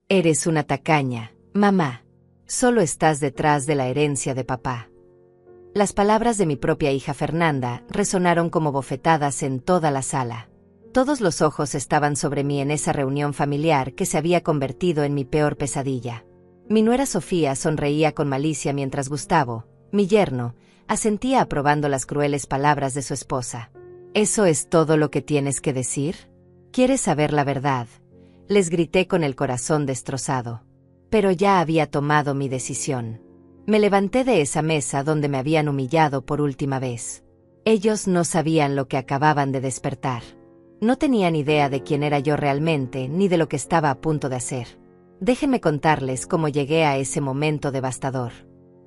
Eres una tacaña, mamá. Solo estás detrás de la herencia de papá. Las palabras de mi propia hija Fernanda resonaron como bofetadas en toda la sala. Todos los ojos estaban sobre mí en esa reunión familiar que se había convertido en mi peor pesadilla. Mi nuera Sofía sonreía con malicia mientras Gustavo, mi yerno, asentía aprobando las crueles palabras de su esposa. ¿Eso es todo lo que tienes que decir? ¿Quieres saber la verdad? Les grité con el corazón destrozado. Pero ya había tomado mi decisión. Me levanté de esa mesa donde me habían humillado por última vez. Ellos no sabían lo que acababan de despertar. No tenían idea de quién era yo realmente ni de lo que estaba a punto de hacer. Déjenme contarles cómo llegué a ese momento devastador.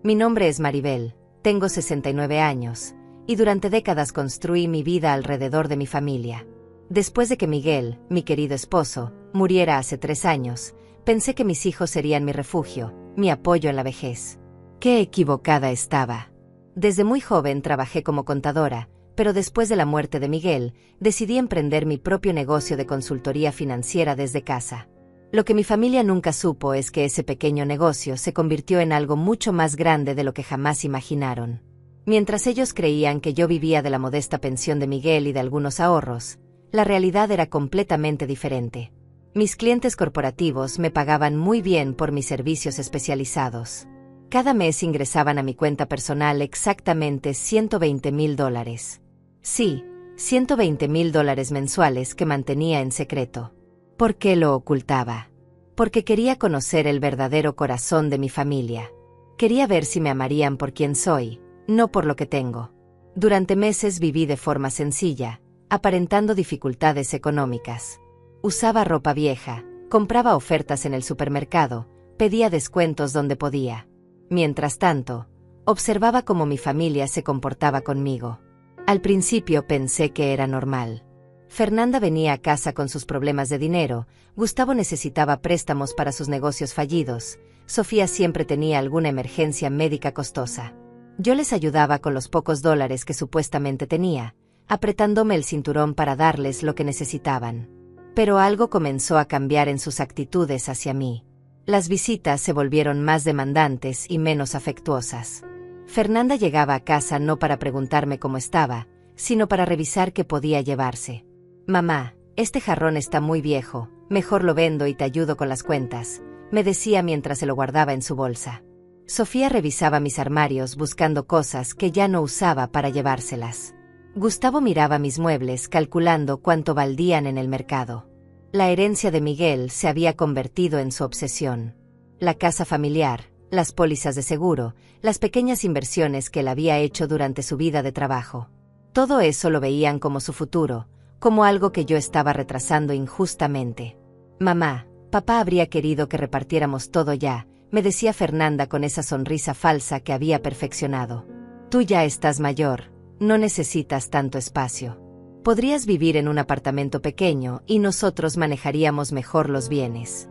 Mi nombre es Maribel, tengo 69 años, y durante décadas construí mi vida alrededor de mi familia. Después de que Miguel, mi querido esposo, muriera hace 3 años, pensé que mis hijos serían mi refugio, mi apoyo en la vejez. Qué equivocada estaba. Desde muy joven trabajé como contadora, pero después de la muerte de Miguel, decidí emprender mi propio negocio de consultoría financiera desde casa. Lo que mi familia nunca supo es que ese pequeño negocio se convirtió en algo mucho más grande de lo que jamás imaginaron. Mientras ellos creían que yo vivía de la modesta pensión de Miguel y de algunos ahorros, la realidad era completamente diferente. Mis clientes corporativos me pagaban muy bien por mis servicios especializados. Cada mes ingresaban a mi cuenta personal exactamente $120,000. Sí, $120,000 mensuales que mantenía en secreto. ¿Por qué lo ocultaba? Porque quería conocer el verdadero corazón de mi familia. Quería ver si me amarían por quien soy, no por lo que tengo. Durante meses viví de forma sencilla, aparentando dificultades económicas. Usaba ropa vieja, compraba ofertas en el supermercado, pedía descuentos donde podía. Mientras tanto, observaba cómo mi familia se comportaba conmigo. Al principio pensé que era normal. Fernanda venía a casa con sus problemas de dinero, Gustavo necesitaba préstamos para sus negocios fallidos, Sofía siempre tenía alguna emergencia médica costosa. Yo les ayudaba con los pocos dólares que supuestamente tenía, apretándome el cinturón para darles lo que necesitaban. Pero algo comenzó a cambiar en sus actitudes hacia mí. Las visitas se volvieron más demandantes y menos afectuosas. Fernanda llegaba a casa no para preguntarme cómo estaba, sino para revisar qué podía llevarse. «Mamá, este jarrón está muy viejo, mejor lo vendo y te ayudo con las cuentas», me decía mientras se lo guardaba en su bolsa. Sofía revisaba mis armarios buscando cosas que ya no usaba para llevárselas. Gustavo miraba mis muebles calculando cuánto valdían en el mercado. La herencia de Miguel se había convertido en su obsesión. La casa familiar, las pólizas de seguro, las pequeñas inversiones que él había hecho durante su vida de trabajo. Todo eso lo veían como su futuro, como algo que yo estaba retrasando injustamente. «Mamá, papá habría querido que repartiéramos todo ya», me decía Fernanda con esa sonrisa falsa que había perfeccionado. «Tú ya estás mayor, no necesitas tanto espacio. Podrías vivir en un apartamento pequeño y nosotros manejaríamos mejor los bienes».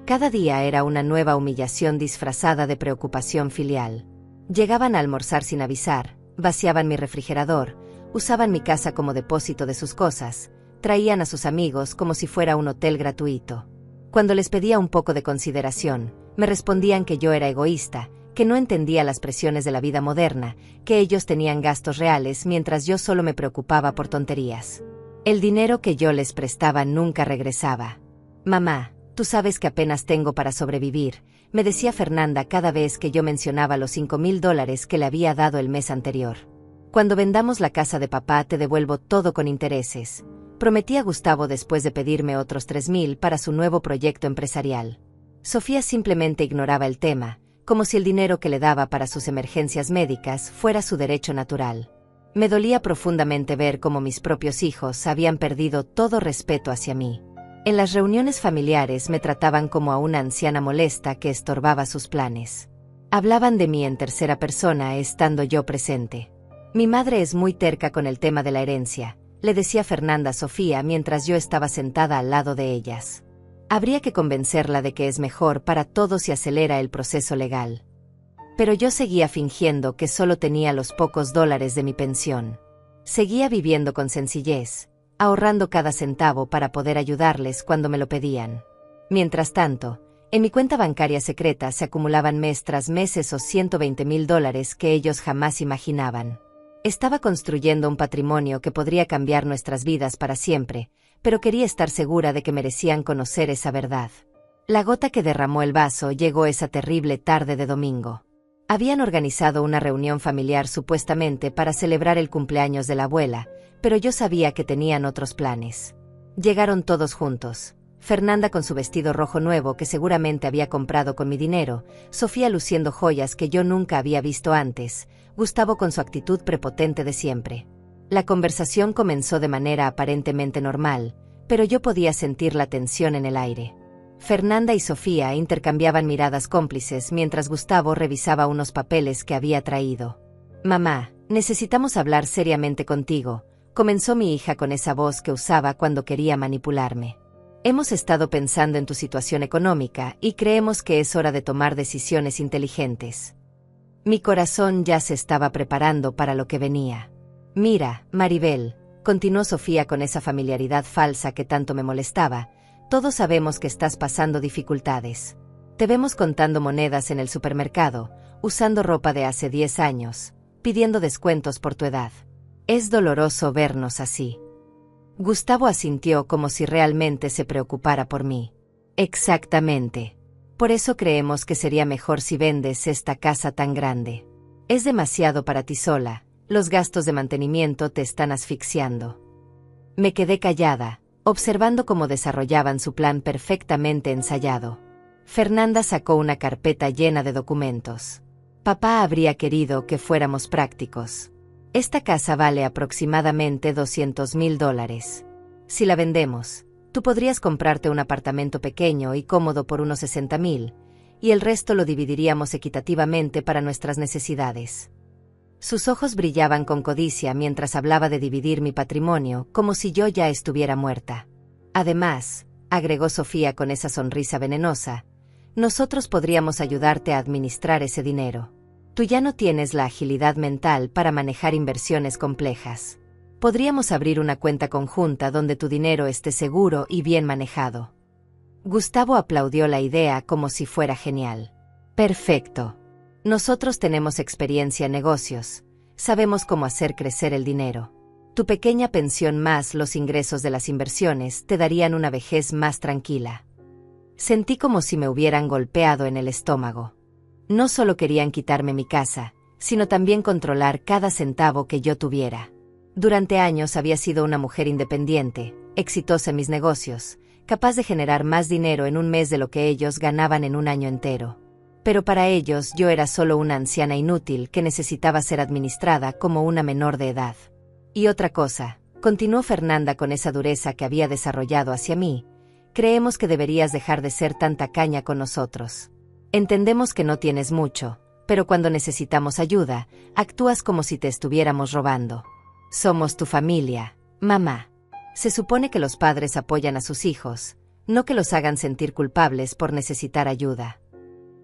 Cada día era una nueva humillación disfrazada de preocupación filial. Llegaban a almorzar sin avisar, vaciaban mi refrigerador, usaban mi casa como depósito de sus cosas, traían a sus amigos como si fuera un hotel gratuito. Cuando les pedía un poco de consideración, me respondían que yo era egoísta, que no entendía las presiones de la vida moderna, que ellos tenían gastos reales mientras yo solo me preocupaba por tonterías. El dinero que yo les prestaba nunca regresaba. «Mamá, tú sabes que apenas tengo para sobrevivir», me decía Fernanda cada vez que yo mencionaba los $5,000 que le había dado el mes anterior. «Cuando vendamos la casa de papá te devuelvo todo con intereses», prometía Gustavo después de pedirme otros $3,000 para su nuevo proyecto empresarial. Sofía simplemente ignoraba el tema, como si el dinero que le daba para sus emergencias médicas fuera su derecho natural. Me dolía profundamente ver cómo mis propios hijos habían perdido todo respeto hacia mí. En las reuniones familiares me trataban como a una anciana molesta que estorbaba sus planes. Hablaban de mí en tercera persona estando yo presente. «Mi madre es muy terca con el tema de la herencia», le decía Fernanda a Sofía mientras yo estaba sentada al lado de ellas. «Habría que convencerla de que es mejor para todos si acelera el proceso legal». Pero yo seguía fingiendo que solo tenía los pocos dólares de mi pensión. Seguía viviendo con sencillez, ahorrando cada centavo para poder ayudarles cuando me lo pedían. Mientras tanto, En mi cuenta bancaria secreta se acumulaban mes tras mes esos $120,000 que ellos jamás imaginaban. Estaba construyendo un patrimonio que podría cambiar nuestras vidas para siempre, pero quería estar segura de que merecían conocer esa verdad. La gota que derramó el vaso llegó esa terrible tarde de domingo. Habían organizado una reunión familiar supuestamente para celebrar el cumpleaños de la abuela, pero yo sabía que tenían otros planes. Llegaron todos juntos. Fernanda con su vestido rojo nuevo que seguramente había comprado con mi dinero, Sofía luciendo joyas que yo nunca había visto antes, Gustavo con su actitud prepotente de siempre. La conversación comenzó de manera aparentemente normal, pero yo podía sentir la tensión en el aire. Fernanda y Sofía intercambiaban miradas cómplices mientras Gustavo revisaba unos papeles que había traído. «Mamá, necesitamos hablar seriamente contigo», comenzó mi hija con esa voz que usaba cuando quería manipularme. «Hemos estado pensando en tu situación económica y creemos que es hora de tomar decisiones inteligentes». Mi corazón ya se estaba preparando para lo que venía. «Mira, Maribel», continuó Sofía con esa familiaridad falsa que tanto me molestaba, «todos sabemos que estás pasando dificultades. Te vemos contando monedas en el supermercado, usando ropa de hace 10 años, pidiendo descuentos por tu edad. Es doloroso vernos así». Gustavo asintió como si realmente se preocupara por mí. «Exactamente. Por eso creemos que sería mejor si vendes esta casa tan grande. Es demasiado para ti sola, los gastos de mantenimiento te están asfixiando». Me quedé callada, observando cómo desarrollaban su plan perfectamente ensayado. Fernanda sacó una carpeta llena de documentos. «Papá habría querido que fuéramos prácticos. Esta casa vale aproximadamente $200,000. Si la vendemos, tú podrías comprarte un apartamento pequeño y cómodo por unos $60,000, y el resto lo dividiríamos equitativamente para nuestras necesidades». Sus ojos brillaban con codicia mientras hablaba de dividir mi patrimonio como si yo ya estuviera muerta. «Además», agregó Sofía con esa sonrisa venenosa, «nosotros podríamos ayudarte a administrar ese dinero. Tú ya no tienes la agilidad mental para manejar inversiones complejas. Podríamos abrir una cuenta conjunta donde tu dinero esté seguro y bien manejado». Gustavo aplaudió la idea como si fuera genial. «Perfecto. Nosotros tenemos experiencia en negocios. Sabemos cómo hacer crecer el dinero. Tu pequeña pensión más los ingresos de las inversiones te darían una vejez más tranquila». Sentí como si me hubieran golpeado en el estómago. No solo querían quitarme mi casa, sino también controlar cada centavo que yo tuviera. Durante años había sido una mujer independiente, exitosa en mis negocios, capaz de generar más dinero en un mes de lo que ellos ganaban en un año entero. Pero para ellos yo era solo una anciana inútil que necesitaba ser administrada como una menor de edad. «Y otra cosa», continuó Fernanda con esa dureza que había desarrollado hacia mí, «creemos que deberías dejar de ser tan tacaña con nosotros. Entendemos que no tienes mucho, pero cuando necesitamos ayuda, actúas como si te estuviéramos robando. Somos tu familia, mamá. Se supone que los padres apoyan a sus hijos, no que los hagan sentir culpables por necesitar ayuda».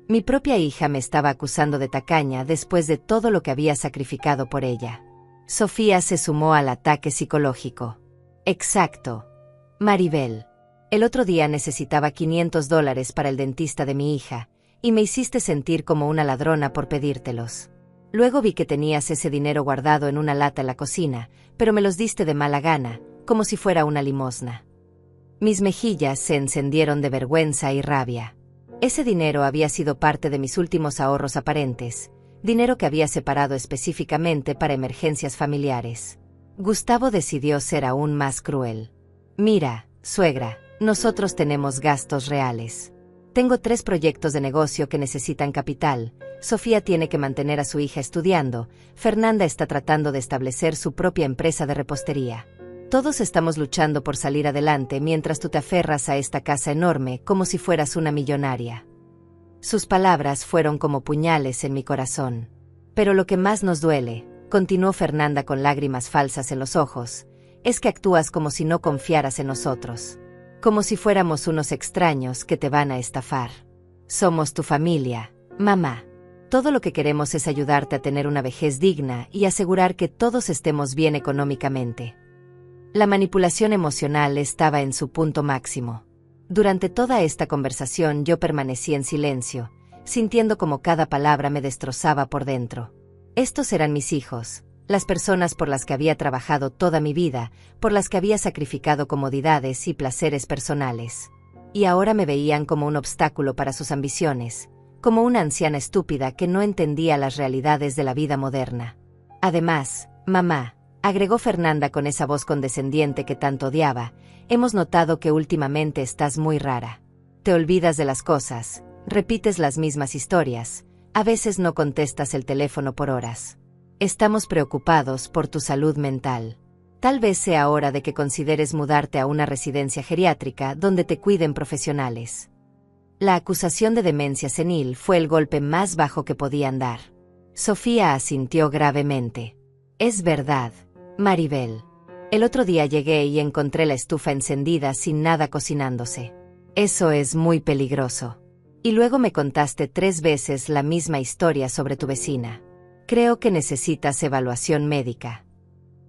Mi propia hija me estaba acusando de tacaña después de todo lo que había sacrificado por ella. Sofía se sumó al ataque psicológico. «Exacto. Maribel. El otro día necesitaba $500 para el dentista de mi hija, y me hiciste sentir como una ladrona por pedírtelos. Luego vi que tenías ese dinero guardado en una lata en la cocina, pero me los diste de mala gana, como si fuera una limosna». Mis mejillas se encendieron de vergüenza y rabia. Ese dinero había sido parte de mis últimos ahorros aparentes, dinero que había separado específicamente para emergencias familiares. Gustavo decidió ser aún más cruel. «Mira, suegra, nosotros tenemos gastos reales. Tengo 3 proyectos de negocio que necesitan capital, Sofía tiene que mantener a su hija estudiando, Fernanda está tratando de establecer su propia empresa de repostería. Todos estamos luchando por salir adelante mientras tú te aferras a esta casa enorme como si fueras una millonaria». Sus palabras fueron como puñales en mi corazón. «Pero lo que más nos duele», continuó Fernanda con lágrimas falsas en los ojos, «es que actúas como si no confiaras en nosotros. Como si fuéramos unos extraños que te van a estafar. Somos tu familia, mamá. Todo lo que queremos es ayudarte a tener una vejez digna y asegurar que todos estemos bien económicamente». La manipulación emocional estaba en su punto máximo. Durante toda esta conversación yo permanecí en silencio, sintiendo como cada palabra me destrozaba por dentro. Estos eran mis hijos, las personas por las que había trabajado toda mi vida, por las que había sacrificado comodidades y placeres personales. Y ahora me veían como un obstáculo para sus ambiciones, como una anciana estúpida que no entendía las realidades de la vida moderna. Además, mamá, agregó Fernanda con esa voz condescendiente que tanto odiaba, hemos notado que últimamente estás muy rara. Te olvidas de las cosas, repites las mismas historias, a veces no contestas el teléfono por horas. Estamos preocupados por tu salud mental. Tal vez sea hora de que consideres mudarte a una residencia geriátrica donde te cuiden profesionales. La acusación de demencia senil fue el golpe más bajo que podían dar. Sofía asintió gravemente. Es verdad, Maribel. El otro día llegué y encontré la estufa encendida sin nada cocinándose. Eso es muy peligroso. Y luego me contaste 3 veces la misma historia sobre tu vecina. Creo que necesitas evaluación médica.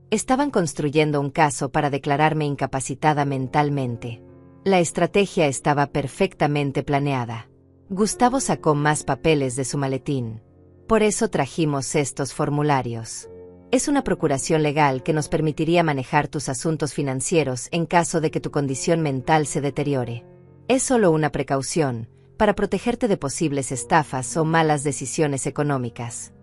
Estaban construyendo un caso para declararme incapacitada mentalmente. La estrategia estaba perfectamente planeada. Gustavo sacó más papeles de su maletín. Por eso trajimos estos formularios. Es una procuración legal que nos permitiría manejar tus asuntos financieros en caso de que tu condición mental se deteriore. Es solo una precaución, para protegerte de posibles estafas o malas decisiones económicas.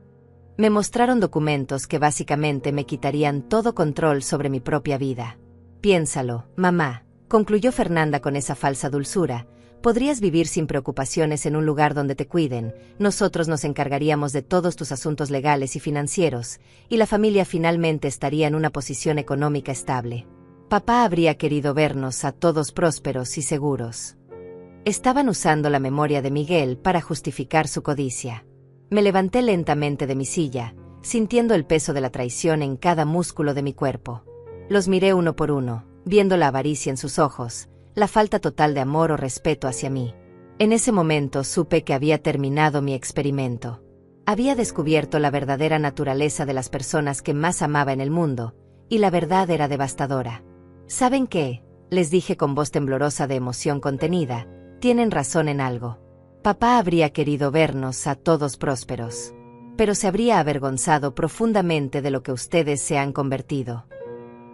Me mostraron documentos que básicamente me quitarían todo control sobre mi propia vida. Piénsalo, mamá, concluyó Fernanda con esa falsa dulzura. Podrías vivir sin preocupaciones en un lugar donde te cuiden, nosotros nos encargaríamos de todos tus asuntos legales y financieros, y la familia finalmente estaría en una posición económica estable. Papá habría querido vernos a todos prósperos y seguros. Estaban usando la memoria de Miguel para justificar su codicia. Me levanté lentamente de mi silla, sintiendo el peso de la traición en cada músculo de mi cuerpo. Los miré uno por uno, viendo la avaricia en sus ojos, la falta total de amor o respeto hacia mí. En ese momento supe que había terminado mi experimento. Había descubierto la verdadera naturaleza de las personas que más amaba en el mundo, y la verdad era devastadora. ¿Saben qué?, les dije con voz temblorosa de emoción contenida, tienen razón en algo. Papá habría querido vernos a todos prósperos, pero se habría avergonzado profundamente de lo que ustedes se han convertido.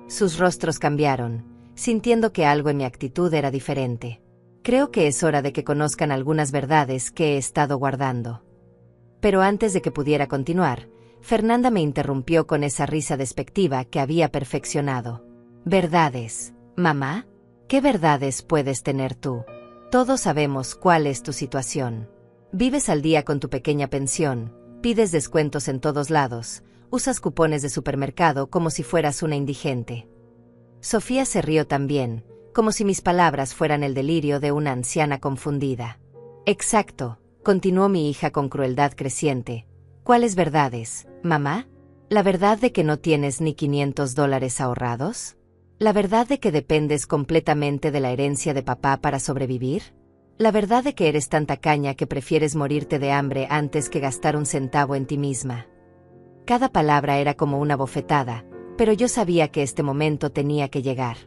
Sus rostros cambiaron, sintiendo que algo en mi actitud era diferente. Creo que es hora de que conozcan algunas verdades que he estado guardando. Pero antes de que pudiera continuar, Fernanda me interrumpió con esa risa despectiva que había perfeccionado. ¿Verdades, mamá? ¿Qué verdades puedes tener tú? Todos sabemos cuál es tu situación. Vives al día con tu pequeña pensión, pides descuentos en todos lados, usas cupones de supermercado como si fueras una indigente. Sofía se rió también, como si mis palabras fueran el delirio de una anciana confundida. Exacto, continuó mi hija con crueldad creciente. ¿Cuáles verdades, mamá? ¿La verdad de que no tienes ni $500 ahorrados? ¿La verdad de que dependes completamente de la herencia de papá para sobrevivir? ¿La verdad de que eres tan tacaña que prefieres morirte de hambre antes que gastar un centavo en ti misma? Cada palabra era como una bofetada, pero yo sabía que este momento tenía que llegar.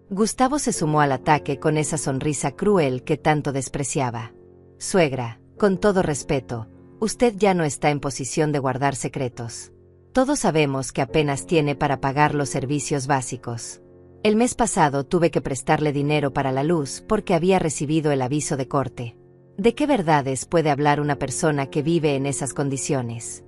Gustavo se sumó al ataque con esa sonrisa cruel que tanto despreciaba. Suegra, con todo respeto, usted ya no está en posición de guardar secretos. Todos sabemos que apenas tiene para pagar los servicios básicos. El mes pasado tuve que prestarle dinero para la luz porque había recibido el aviso de corte. ¿De qué verdades puede hablar una persona que vive en esas condiciones?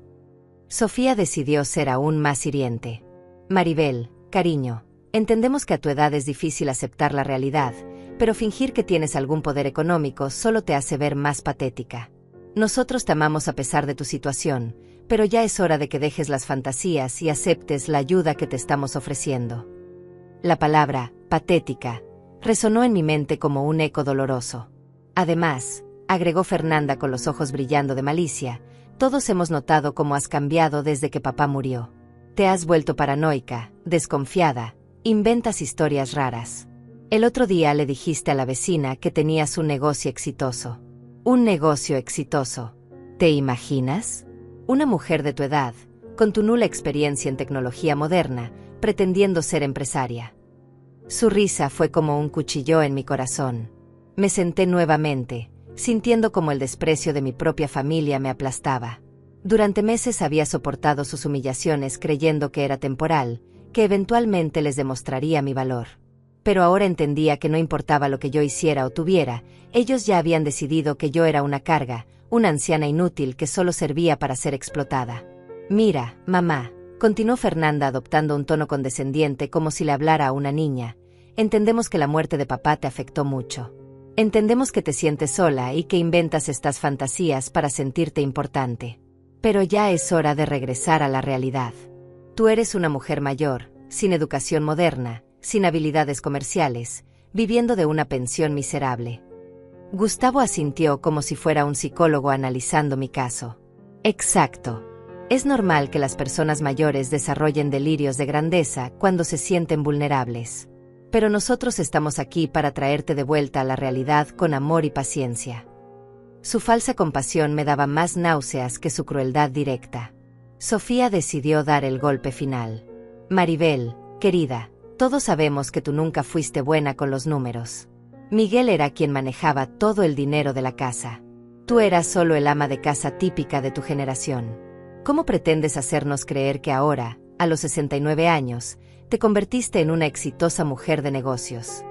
Sofía decidió ser aún más hiriente. Maribel, cariño, entendemos que a tu edad es difícil aceptar la realidad, pero fingir que tienes algún poder económico solo te hace ver más patética. Nosotros te amamos a pesar de tu situación, pero ya es hora de que dejes las fantasías y aceptes la ayuda que te estamos ofreciendo. La palabra, patética, resonó en mi mente como un eco doloroso. Además, agregó Fernanda con los ojos brillando de malicia, todos hemos notado cómo has cambiado desde que papá murió. Te has vuelto paranoica, desconfiada, inventas historias raras. El otro día le dijiste a la vecina que tenías un negocio exitoso. Un negocio exitoso. ¿Te imaginas? Una mujer de tu edad, con tu nula experiencia en tecnología moderna, pretendiendo ser empresaria. Su risa fue como un cuchillo en mi corazón. Me senté nuevamente, sintiendo como el desprecio de mi propia familia me aplastaba. Durante meses había soportado sus humillaciones creyendo que era temporal, que eventualmente les demostraría mi valor. Pero ahora entendía que no importaba lo que yo hiciera o tuviera, ellos ya habían decidido que yo era una carga, una anciana inútil que solo servía para ser explotada. Mira, mamá, continuó Fernanda adoptando un tono condescendiente como si le hablara a una niña, entendemos que la muerte de papá te afectó mucho. Entendemos que te sientes sola y que inventas estas fantasías para sentirte importante. Pero ya es hora de regresar a la realidad. Tú eres una mujer mayor, sin educación moderna, sin habilidades comerciales, viviendo de una pensión miserable. Gustavo asintió como si fuera un psicólogo analizando mi caso. Exacto. Es normal que las personas mayores desarrollen delirios de grandeza cuando se sienten vulnerables. Pero nosotros estamos aquí para traerte de vuelta a la realidad con amor y paciencia. Su falsa compasión me daba más náuseas que su crueldad directa. Sofía decidió dar el golpe final. Maribel, querida, todos sabemos que tú nunca fuiste buena con los números. Miguel era quien manejaba todo el dinero de la casa. Tú eras solo el ama de casa típica de tu generación. ¿Cómo pretendes hacernos creer que ahora, a los 69 años, te convertiste en una exitosa mujer de negocios?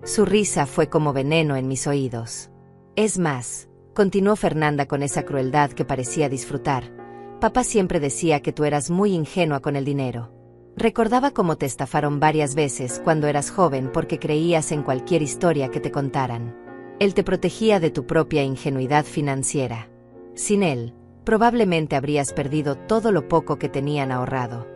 Su risa fue como veneno en mis oídos. Es más, continuó Fernanda con esa crueldad que parecía disfrutar, papá siempre decía que tú eras muy ingenua con el dinero. Recordaba cómo te estafaron varias veces cuando eras joven porque creías en cualquier historia que te contaran. Él te protegía de tu propia ingenuidad financiera. Sin él, probablemente habrías perdido todo lo poco que tenían ahorrado.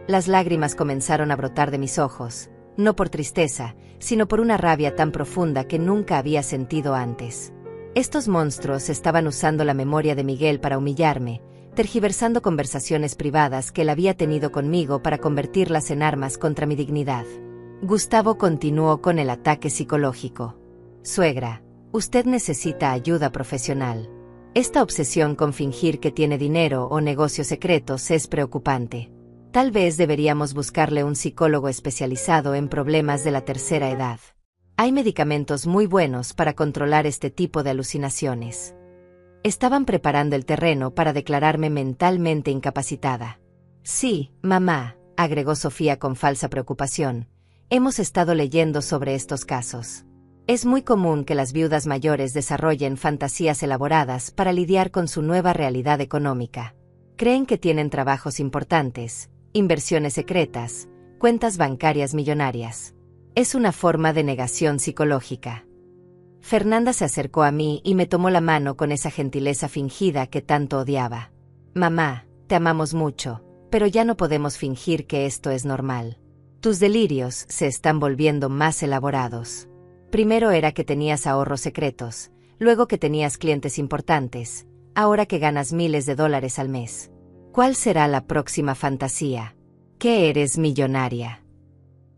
Las lágrimas comenzaron a brotar de mis ojos, no por tristeza, sino por una rabia tan profunda que nunca había sentido antes. Estos monstruos estaban usando la memoria de Miguel para humillarme, tergiversando conversaciones privadas que él había tenido conmigo para convertirlas en armas contra mi dignidad. Gustavo continuó con el ataque psicológico. Suegra, usted necesita ayuda profesional. Esta obsesión con fingir que tiene dinero o negocios secretos es preocupante. Tal vez deberíamos buscarle un psicólogo especializado en problemas de la tercera edad. Hay medicamentos muy buenos para controlar este tipo de alucinaciones. Estaban preparando el terreno para declararme mentalmente incapacitada. Sí, mamá, agregó Sofía con falsa preocupación. Hemos estado leyendo sobre estos casos. Es muy común que las viudas mayores desarrollen fantasías elaboradas para lidiar con su nueva realidad económica. Creen que tienen trabajos importantes, inversiones secretas, cuentas bancarias millonarias. Es una forma de negación psicológica. Fernanda se acercó a mí y me tomó la mano con esa gentileza fingida que tanto odiaba. Mamá, te amamos mucho, pero ya no podemos fingir que esto es normal. Tus delirios se están volviendo más elaborados. Primero era que tenías ahorros secretos, luego que tenías clientes importantes, ahora que ganas miles de dólares al mes. ¿Cuál será la próxima fantasía? ¿Qué eres millonaria?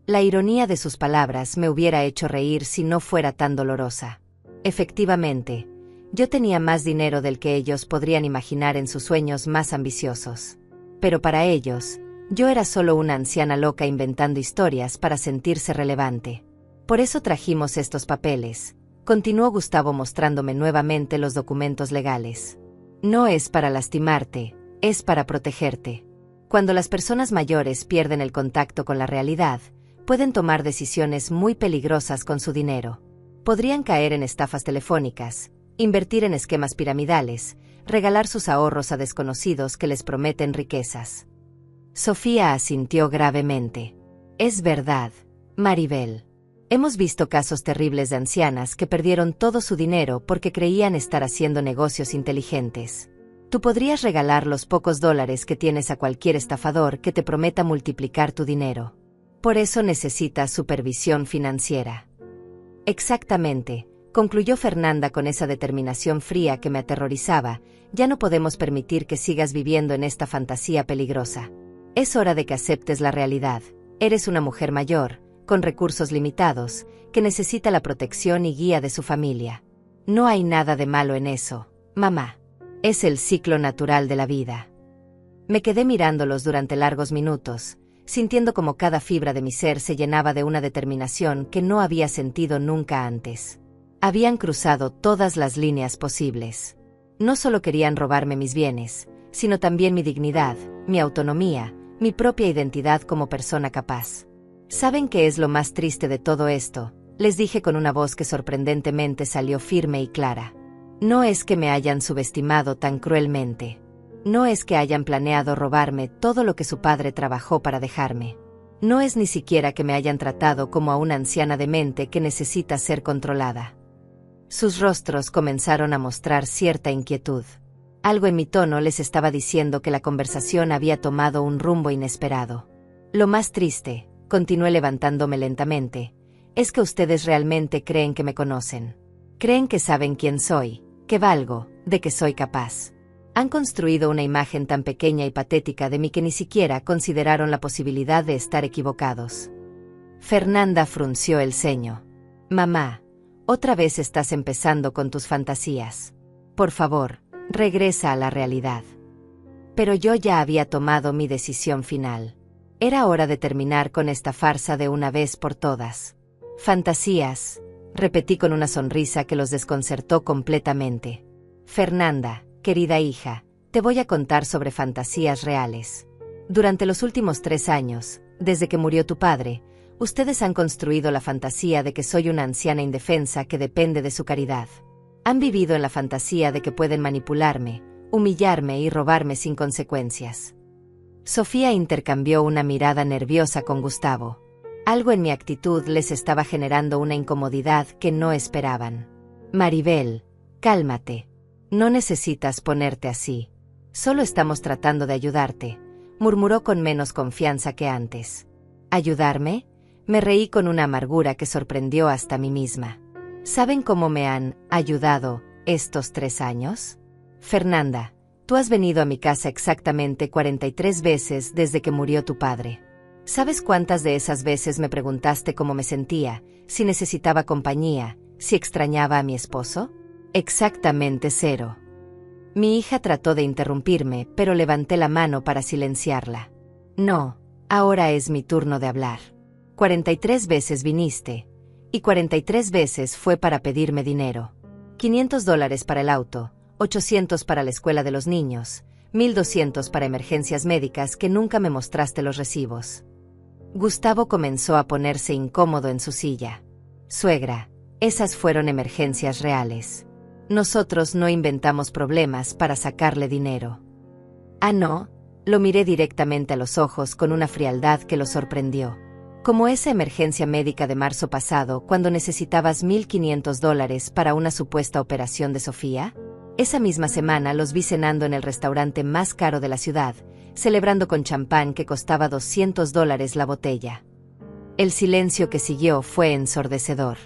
La ironía de sus palabras me hubiera hecho reír si no fuera tan dolorosa. Efectivamente, yo tenía más dinero del que ellos podrían imaginar en sus sueños más ambiciosos. Pero para ellos, yo era solo una anciana loca inventando historias para sentirse relevante. Por eso trajimos estos papeles, continuó Gustavo mostrándome nuevamente los documentos legales. No es para lastimarte, es para protegerte. Cuando las personas mayores pierden el contacto con la realidad, pueden tomar decisiones muy peligrosas con su dinero. Podrían caer en estafas telefónicas, invertir en esquemas piramidales, regalar sus ahorros a desconocidos que les prometen riquezas. Sofía asintió gravemente. Es verdad, Maribel. Hemos visto casos terribles de ancianas que perdieron todo su dinero porque creían estar haciendo negocios inteligentes. Tú podrías regalar los pocos dólares que tienes a cualquier estafador que te prometa multiplicar tu dinero. Por eso necesitas supervisión financiera. Exactamente, concluyó Fernanda con esa determinación fría que me aterrorizaba. Ya no podemos permitir que sigas viviendo en esta fantasía peligrosa. Es hora de que aceptes la realidad. Eres una mujer mayor, con recursos limitados, que necesita la protección y guía de su familia. No hay nada de malo en eso, mamá. Es el ciclo natural de la vida. Me quedé mirándolos durante largos minutos, sintiendo como cada fibra de mi ser se llenaba de una determinación que no había sentido nunca antes. Habían cruzado todas las líneas posibles. No solo querían robarme mis bienes, sino también mi dignidad, mi autonomía, mi propia identidad como persona capaz. ¿Saben qué es lo más triste de todo esto? Les dije con una voz que sorprendentemente salió firme y clara. No es que me hayan subestimado tan cruelmente. No es que hayan planeado robarme todo lo que su padre trabajó para dejarme. No es ni siquiera que me hayan tratado como a una anciana demente que necesita ser controlada. Sus rostros comenzaron a mostrar cierta inquietud. Algo en mi tono les estaba diciendo que la conversación había tomado un rumbo inesperado. Lo más triste, continué levantándome lentamente, es que ustedes realmente creen que me conocen. Creen que saben quién soy, que valgo, de que soy capaz. Han construido una imagen tan pequeña y patética de mí que ni siquiera consideraron la posibilidad de estar equivocados. Fernanda frunció el ceño. Mamá, otra vez estás empezando con tus fantasías. Por favor, regresa a la realidad. Pero yo ya había tomado mi decisión final. Era hora de terminar con esta farsa de una vez por todas. Fantasías, repetí con una sonrisa que los desconcertó completamente. Fernanda, querida hija, te voy a contar sobre fantasías reales. Durante los últimos 3 años, desde que murió tu padre, ustedes han construido la fantasía de que soy una anciana indefensa que depende de su caridad. Han vivido en la fantasía de que pueden manipularme, humillarme y robarme sin consecuencias. Sofía intercambió una mirada nerviosa con Gustavo. Algo en mi actitud les estaba generando una incomodidad que no esperaban. Maribel, cálmate. No necesitas ponerte así. Solo estamos tratando de ayudarte, murmuró con menos confianza que antes. ¿Ayudarme? Me reí con una amargura que sorprendió hasta a mí misma. ¿Saben cómo me han ayudado estos 3 años? Fernanda, tú has venido a mi casa exactamente 43 veces desde que murió tu padre. ¿Sabes cuántas de esas veces me preguntaste cómo me sentía, si necesitaba compañía, si extrañaba a mi esposo? Exactamente 0. Mi hija trató de interrumpirme, pero levanté la mano para silenciarla. No, ahora es mi turno de hablar. 43 veces viniste, y 43 veces fue para pedirme dinero. $500 para el auto, 800 para la escuela de los niños, 1200 para emergencias médicas que nunca me mostraste los recibos. Gustavo comenzó a ponerse incómodo en su silla. Suegra, esas fueron emergencias reales. Nosotros no inventamos problemas para sacarle dinero. Ah, no, lo miré directamente a los ojos con una frialdad que lo sorprendió. Como esa emergencia médica de marzo pasado cuando necesitabas $1500 para una supuesta operación de Sofía. Esa misma semana los vi cenando en el restaurante más caro de la ciudad, celebrando con champán que costaba $200 la botella. El silencio que siguió fue ensordecedor.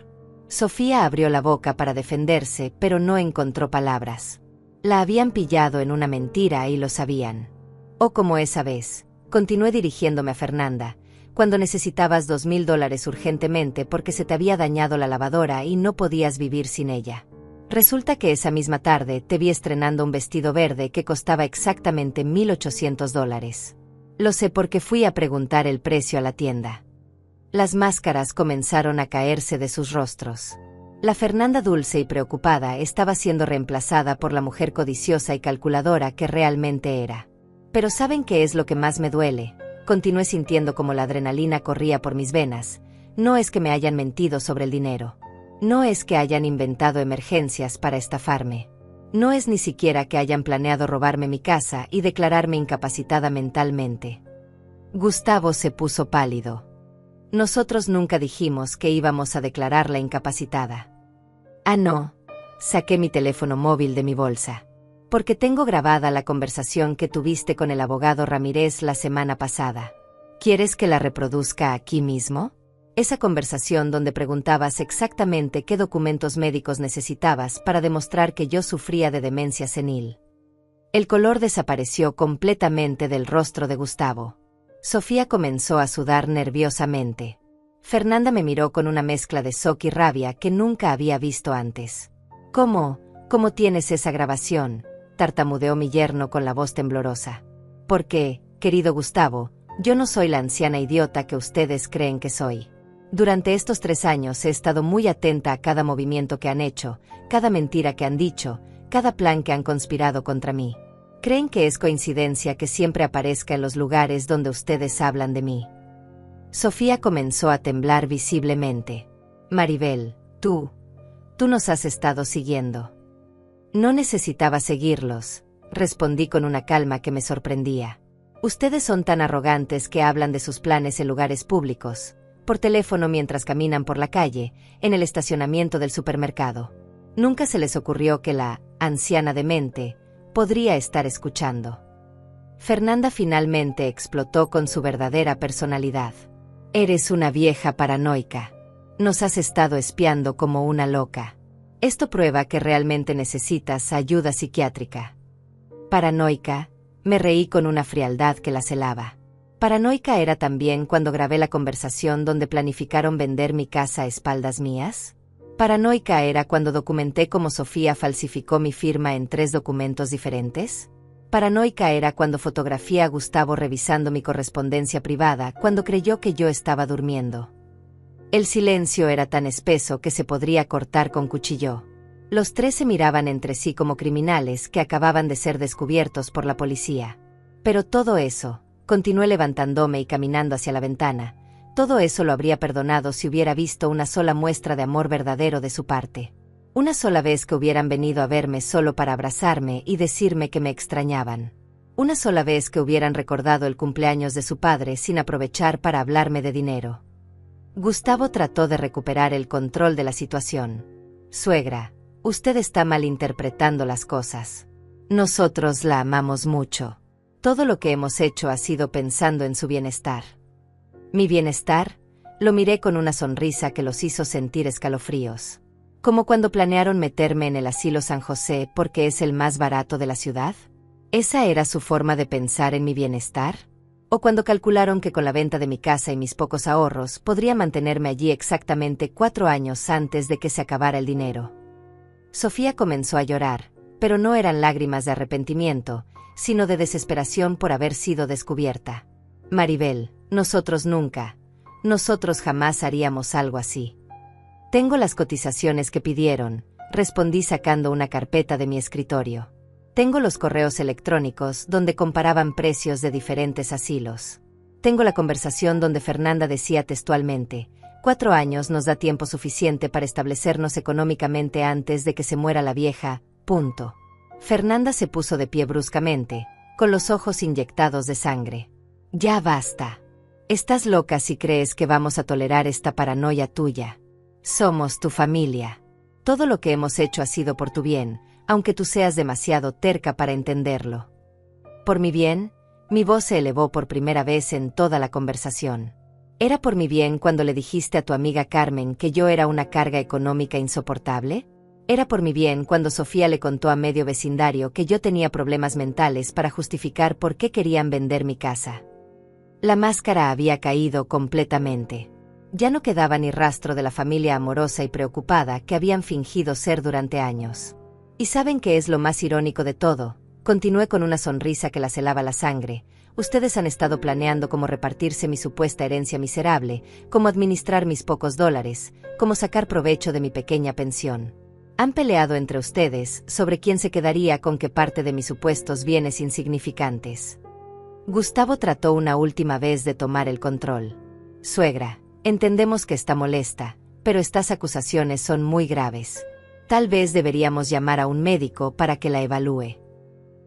Sofía abrió la boca para defenderse, pero no encontró palabras. La habían pillado en una mentira y lo sabían. O como esa vez, continué dirigiéndome a Fernanda, cuando necesitabas $2000 urgentemente porque se te había dañado la lavadora y no podías vivir sin ella. Resulta que esa misma tarde te vi estrenando un vestido verde que costaba exactamente $1800. Lo sé porque fui a preguntar el precio a la tienda. Las máscaras comenzaron a caerse de sus rostros. La Fernanda dulce y preocupada estaba siendo reemplazada por la mujer codiciosa y calculadora que realmente era. Pero ¿saben qué es lo que más me duele? Continué sintiendo como la adrenalina corría por mis venas. No es que me hayan mentido sobre el dinero. No es que hayan inventado emergencias para estafarme. No es ni siquiera que hayan planeado robarme mi casa y declararme incapacitada mentalmente. Gustavo se puso pálido. Nosotros nunca dijimos que íbamos a declararla incapacitada. Ah, no. Saqué mi teléfono móvil de mi bolsa. Porque tengo grabada la conversación que tuviste con el abogado Ramírez la semana pasada. ¿Quieres que la reproduzca aquí mismo? Esa conversación donde preguntabas exactamente qué documentos médicos necesitabas para demostrar que yo sufría de demencia senil. El color desapareció completamente del rostro de Gustavo. Sofía comenzó a sudar nerviosamente. Fernanda me miró con una mezcla de shock y rabia que nunca había visto antes. ¿Cómo tienes esa grabación?, tartamudeó mi yerno con la voz temblorosa. Porque, querido Gustavo, yo no soy la anciana idiota que ustedes creen que soy. Durante estos 3 años he estado muy atenta a cada movimiento que han hecho, cada mentira que han dicho, cada plan que han conspirado contra mí. ¿Creen que es coincidencia que siempre aparezca en los lugares donde ustedes hablan de mí? Sofía comenzó a temblar visiblemente. Maribel, tú nos has estado siguiendo. No necesitaba seguirlos, respondí con una calma que me sorprendía. Ustedes son tan arrogantes que hablan de sus planes en lugares públicos, por teléfono mientras caminan por la calle, en el estacionamiento del supermercado. Nunca se les ocurrió que la anciana demente podría estar escuchando. Fernanda finalmente explotó con su verdadera personalidad. Eres una vieja paranoica. Nos has estado espiando como una loca. Esto prueba que realmente necesitas ayuda psiquiátrica. Paranoica, me reí con una frialdad que la celaba. ¿Paranoica era también cuando grabé la conversación donde planificaron vender mi casa a espaldas mías? ¿Paranoica era cuando documenté cómo Sofía falsificó mi firma en 3 documentos diferentes? ¿Paranoica era cuando fotografié a Gustavo revisando mi correspondencia privada cuando creyó que yo estaba durmiendo? El silencio era tan espeso que se podría cortar con cuchillo. Los 3 se miraban entre sí como criminales que acababan de ser descubiertos por la policía. Pero todo eso, continué levantándome y caminando hacia la ventana, todo eso lo habría perdonado si hubiera visto una sola muestra de amor verdadero de su parte. Una sola vez que hubieran venido a verme solo para abrazarme y decirme que me extrañaban. Una sola vez que hubieran recordado el cumpleaños de su padre sin aprovechar para hablarme de dinero. Gustavo trató de recuperar el control de la situación. Suegra, usted está malinterpretando las cosas. Nosotros la amamos mucho. Todo lo que hemos hecho ha sido pensando en su bienestar. ¿Mi bienestar? Lo miré con una sonrisa que los hizo sentir escalofríos. ¿Como cuando planearon meterme en el asilo San José porque es el más barato de la ciudad? ¿Esa era su forma de pensar en mi bienestar? ¿O cuando calcularon que con la venta de mi casa y mis pocos ahorros podría mantenerme allí exactamente 4 años antes de que se acabara el dinero? Sofía comenzó a llorar, pero no eran lágrimas de arrepentimiento, sino de desesperación por haber sido descubierta. Maribel, nosotros jamás haríamos algo así. Tengo las cotizaciones que pidieron, respondí sacando una carpeta de mi escritorio. Tengo los correos electrónicos donde comparaban precios de diferentes asilos. Tengo la conversación donde Fernanda decía textualmente, 4 años nos da tiempo suficiente para establecernos económicamente antes de que se muera la vieja, punto. Fernanda se puso de pie bruscamente, con los ojos inyectados de sangre. Ya basta. Estás loca si crees que vamos a tolerar esta paranoia tuya. Somos tu familia. Todo lo que hemos hecho ha sido por tu bien, aunque tú seas demasiado terca para entenderlo. ¿Por mi bien? Mi voz se elevó por primera vez en toda la conversación. ¿Era por mi bien cuando le dijiste a tu amiga Carmen que yo era una carga económica insoportable? ¿Era por mi bien cuando Sofía le contó a medio vecindario que yo tenía problemas mentales para justificar por qué querían vender mi casa? La máscara había caído completamente. Ya no quedaba ni rastro de la familia amorosa y preocupada que habían fingido ser durante años. ¿Y saben qué es lo más irónico de todo? Continué con una sonrisa que las helaba la sangre. Ustedes han estado planeando cómo repartirse mi supuesta herencia miserable, cómo administrar mis pocos dólares, cómo sacar provecho de mi pequeña pensión. Han peleado entre ustedes sobre quién se quedaría con qué parte de mis supuestos bienes insignificantes. Gustavo trató una última vez de tomar el control. Suegra, entendemos que está molesta, pero estas acusaciones son muy graves. Tal vez deberíamos llamar a un médico para que la evalúe.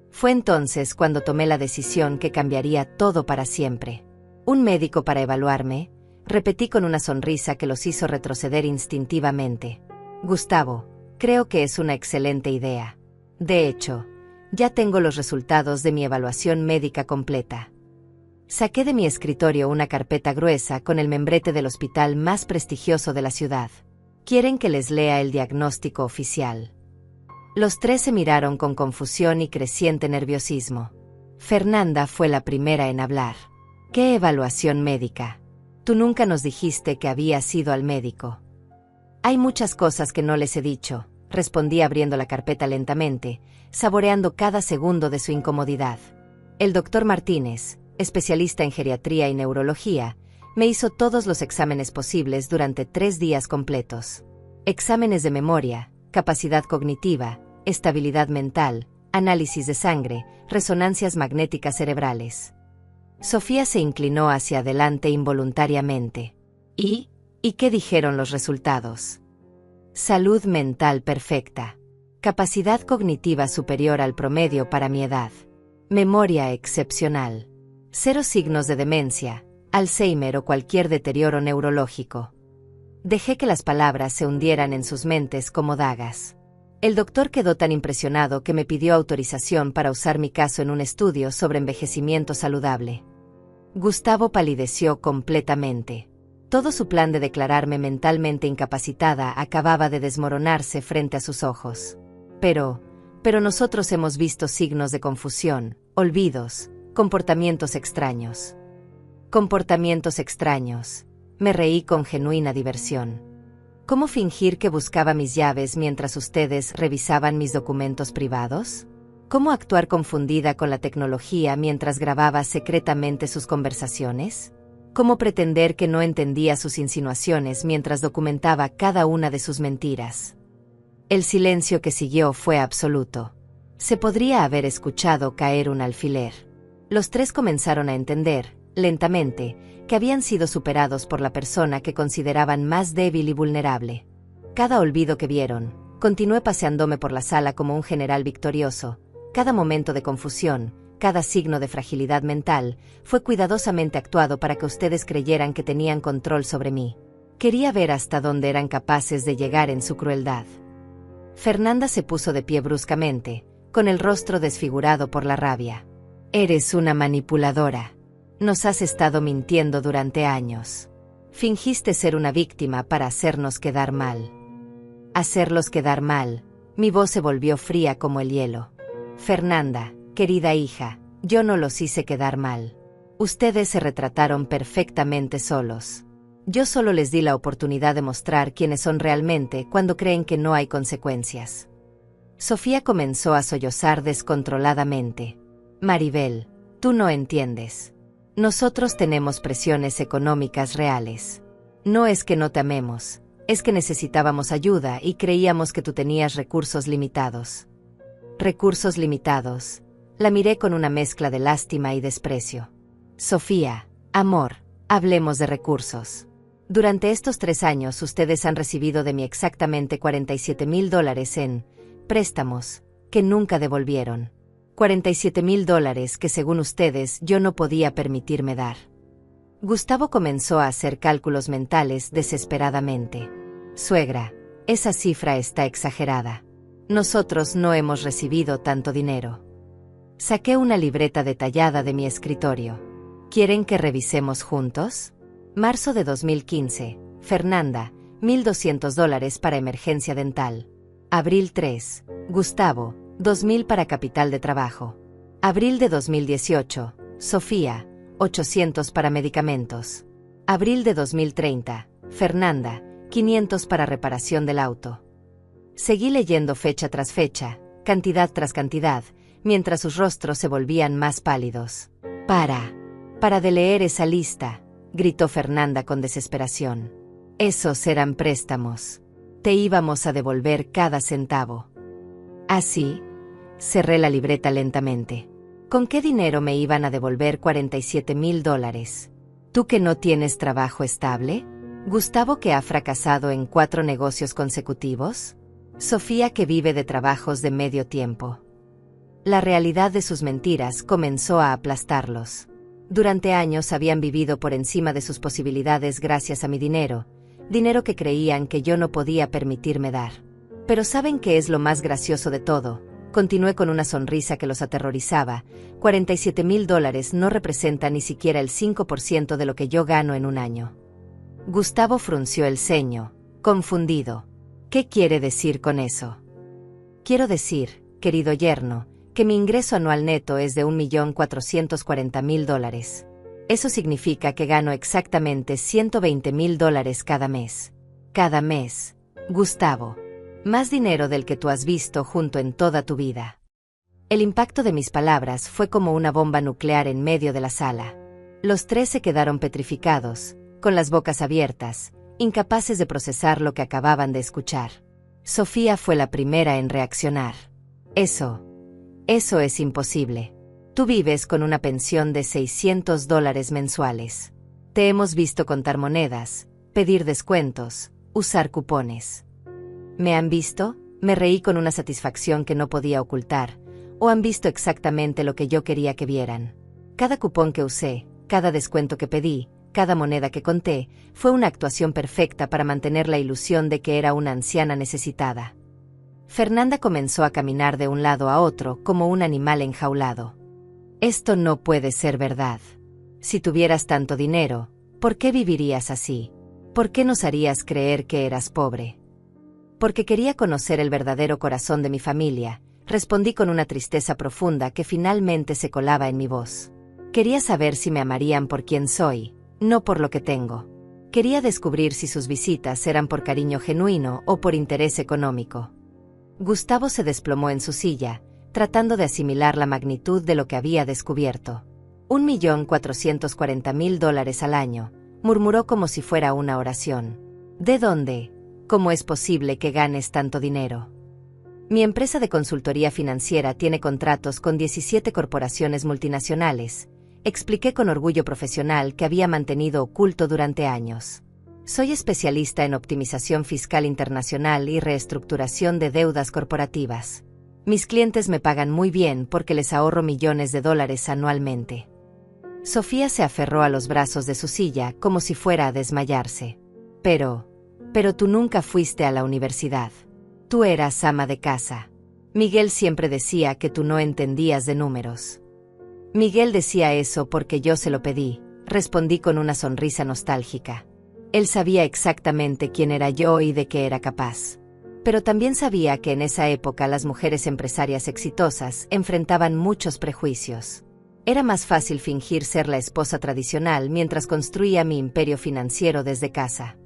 Fue entonces cuando tomé la decisión que cambiaría todo para siempre. ¿Un médico para evaluarme? Repetí con una sonrisa que los hizo retroceder instintivamente. Gustavo, creo que es una excelente idea. De hecho, ya tengo los resultados de mi evaluación médica completa. Saqué de mi escritorio una carpeta gruesa con el membrete del hospital más prestigioso de la ciudad. ¿Quieren que les lea el diagnóstico oficial? Los 3 se miraron con confusión y creciente nerviosismo. Fernanda fue la primera en hablar. ¿Qué evaluación médica? Tú nunca nos dijiste que habías ido al médico. Hay muchas cosas que no les he dicho, respondí abriendo la carpeta lentamente, saboreando cada segundo de su incomodidad. El doctor Martínez, especialista en geriatría y neurología, Me hizo todos los exámenes posibles durante 3 días completos. Exámenes de memoria, capacidad cognitiva, estabilidad mental, análisis de sangre, resonancias magnéticas cerebrales. Sofía se inclinó hacia adelante involuntariamente. ¿Y qué dijeron los resultados? Salud mental perfecta. Capacidad cognitiva superior al promedio para mi edad. Memoria excepcional. 0 signos de demencia, Alzheimer o cualquier deterioro neurológico. Dejé que las palabras se hundieran en sus mentes como dagas. El doctor quedó tan impresionado que me pidió autorización para usar mi caso en un estudio sobre envejecimiento saludable. Gustavo palideció completamente. Todo su plan de declararme mentalmente incapacitada acababa de desmoronarse frente a sus ojos. Pero nosotros hemos visto signos de confusión, olvidos, comportamientos extraños. Comportamientos extraños. Me reí con genuina diversión. ¿Cómo fingir que buscaba mis llaves mientras ustedes revisaban mis documentos privados? ¿Cómo actuar confundida con la tecnología mientras grababa secretamente sus conversaciones? ¿Cómo pretender que no entendía sus insinuaciones mientras documentaba cada una de sus mentiras? El silencio que siguió fue absoluto. Se podría haber escuchado caer un alfiler. Los 3 comenzaron a entender, lentamente, que habían sido superados por la persona que consideraban más débil y vulnerable. Cada olvido que vieron, continué paseándome por la sala como un general victorioso. Cada momento de confusión, cada signo de fragilidad mental, fue cuidadosamente actuado para que ustedes creyeran que tenían control sobre mí. Quería ver hasta dónde eran capaces de llegar en su crueldad. Fernanda se puso de pie bruscamente, con el rostro desfigurado por la rabia. Eres una manipuladora. Nos has estado mintiendo durante años. Fingiste ser una víctima para hacernos quedar mal. Hacerlos quedar mal. Mi voz se volvió fría como el hielo. Fernanda, querida hija, yo no los hice quedar mal. Ustedes se retrataron perfectamente solos. Yo solo les di la oportunidad de mostrar quiénes son realmente cuando creen que no hay consecuencias. Sofía comenzó a sollozar descontroladamente. Maribel, tú no entiendes. Nosotros tenemos presiones económicas reales. No es que no te amemos, es que necesitábamos ayuda y creíamos que tú tenías recursos limitados. Recursos limitados. La miré con una mezcla de lástima y desprecio. Sofía, amor, hablemos de recursos. Durante estos 3 años ustedes han recibido de mí exactamente $47,000 en préstamos, que nunca devolvieron. $47,000 que según ustedes yo no podía permitirme dar. Gustavo comenzó a hacer cálculos mentales desesperadamente. Suegra, esa cifra está exagerada. Nosotros no hemos recibido tanto dinero. Saqué una libreta detallada de mi escritorio. ¿Quieren que revisemos juntos? Marzo de 2015. Fernanda, $1,200 para emergencia dental. Abril 3. Gustavo, $2,000 para capital de trabajo. Abril de 2018. Sofía, $800 para medicamentos. Abril de 2030. Fernanda, $500 para reparación del auto. Seguí leyendo fecha tras fecha, cantidad tras cantidad, mientras sus rostros se volvían más pálidos. Para de leer esa lista, gritó Fernanda con desesperación. Esos eran préstamos. Te íbamos a devolver cada centavo. Así, cerré la libreta lentamente. ¿Con qué dinero me iban a devolver $47,000? ¿Tú que no tienes trabajo estable? ¿Gustavo que ha fracasado en 4 negocios consecutivos? ¿Sofía que vive de trabajos de medio tiempo? La realidad de sus mentiras comenzó a aplastarlos. Durante años habían vivido por encima de sus posibilidades gracias a mi dinero que creían que yo no podía permitirme dar. Pero ¿saben qué es lo más gracioso de todo? Continué con una sonrisa que los aterrorizaba. $47,000 no representa ni siquiera el 5% de lo que yo gano en un año. Gustavo frunció el ceño, confundido. ¿Qué quiere decir con eso? Quiero decir, querido yerno, que mi ingreso anual neto es de $1,440,000. Eso significa que gano exactamente $120,000 cada mes. Cada mes, Gustavo. Más dinero del que tú has visto junto en toda tu vida. El impacto de mis palabras fue como una bomba nuclear en medio de la sala. Los 3 se quedaron petrificados, con las bocas abiertas, incapaces de procesar lo que acababan de escuchar. Sofía fue la primera en reaccionar. Eso es imposible. Tú vives con una pensión de $600 mensuales. Te hemos visto contar monedas, pedir descuentos, usar cupones. ¿Me han visto? Me reí con una satisfacción que no podía ocultar, o han visto exactamente lo que yo quería que vieran. Cada cupón que usé, cada descuento que pedí, cada moneda que conté, fue una actuación perfecta para mantener la ilusión de que era una anciana necesitada. Fernanda comenzó a caminar de un lado a otro como un animal enjaulado. Esto no puede ser verdad. Si tuvieras tanto dinero, ¿por qué vivirías así? ¿Por qué nos harías creer que eras pobre? Porque quería conocer el verdadero corazón de mi familia, respondí con una tristeza profunda que finalmente se colaba en mi voz. Quería saber si me amarían por quien soy, no por lo que tengo. Quería descubrir si sus visitas eran por cariño genuino o por interés económico. Gustavo se desplomó en su silla, tratando de asimilar la magnitud de lo que había descubierto. $1.440.000 al año, murmuró como si fuera una oración. ¿De dónde? ¿Cómo es posible que ganes tanto dinero? Mi empresa de consultoría financiera tiene contratos con 17 corporaciones multinacionales, expliqué con orgullo profesional que había mantenido oculto durante años. Soy especialista en optimización fiscal internacional y reestructuración de deudas corporativas. Mis clientes me pagan muy bien porque les ahorro millones de dólares anualmente. Sofía se aferró a los brazos de su silla como si fuera a desmayarse. Pero tú nunca fuiste a la universidad. Tú eras ama de casa. Miguel siempre decía que tú no entendías de números. Miguel decía eso porque yo se lo pedí, respondí con una sonrisa nostálgica. Él sabía exactamente quién era yo y de qué era capaz. Pero también sabía que en esa época las mujeres empresarias exitosas enfrentaban muchos prejuicios. Era más fácil fingir ser la esposa tradicional mientras construía mi imperio financiero desde casa.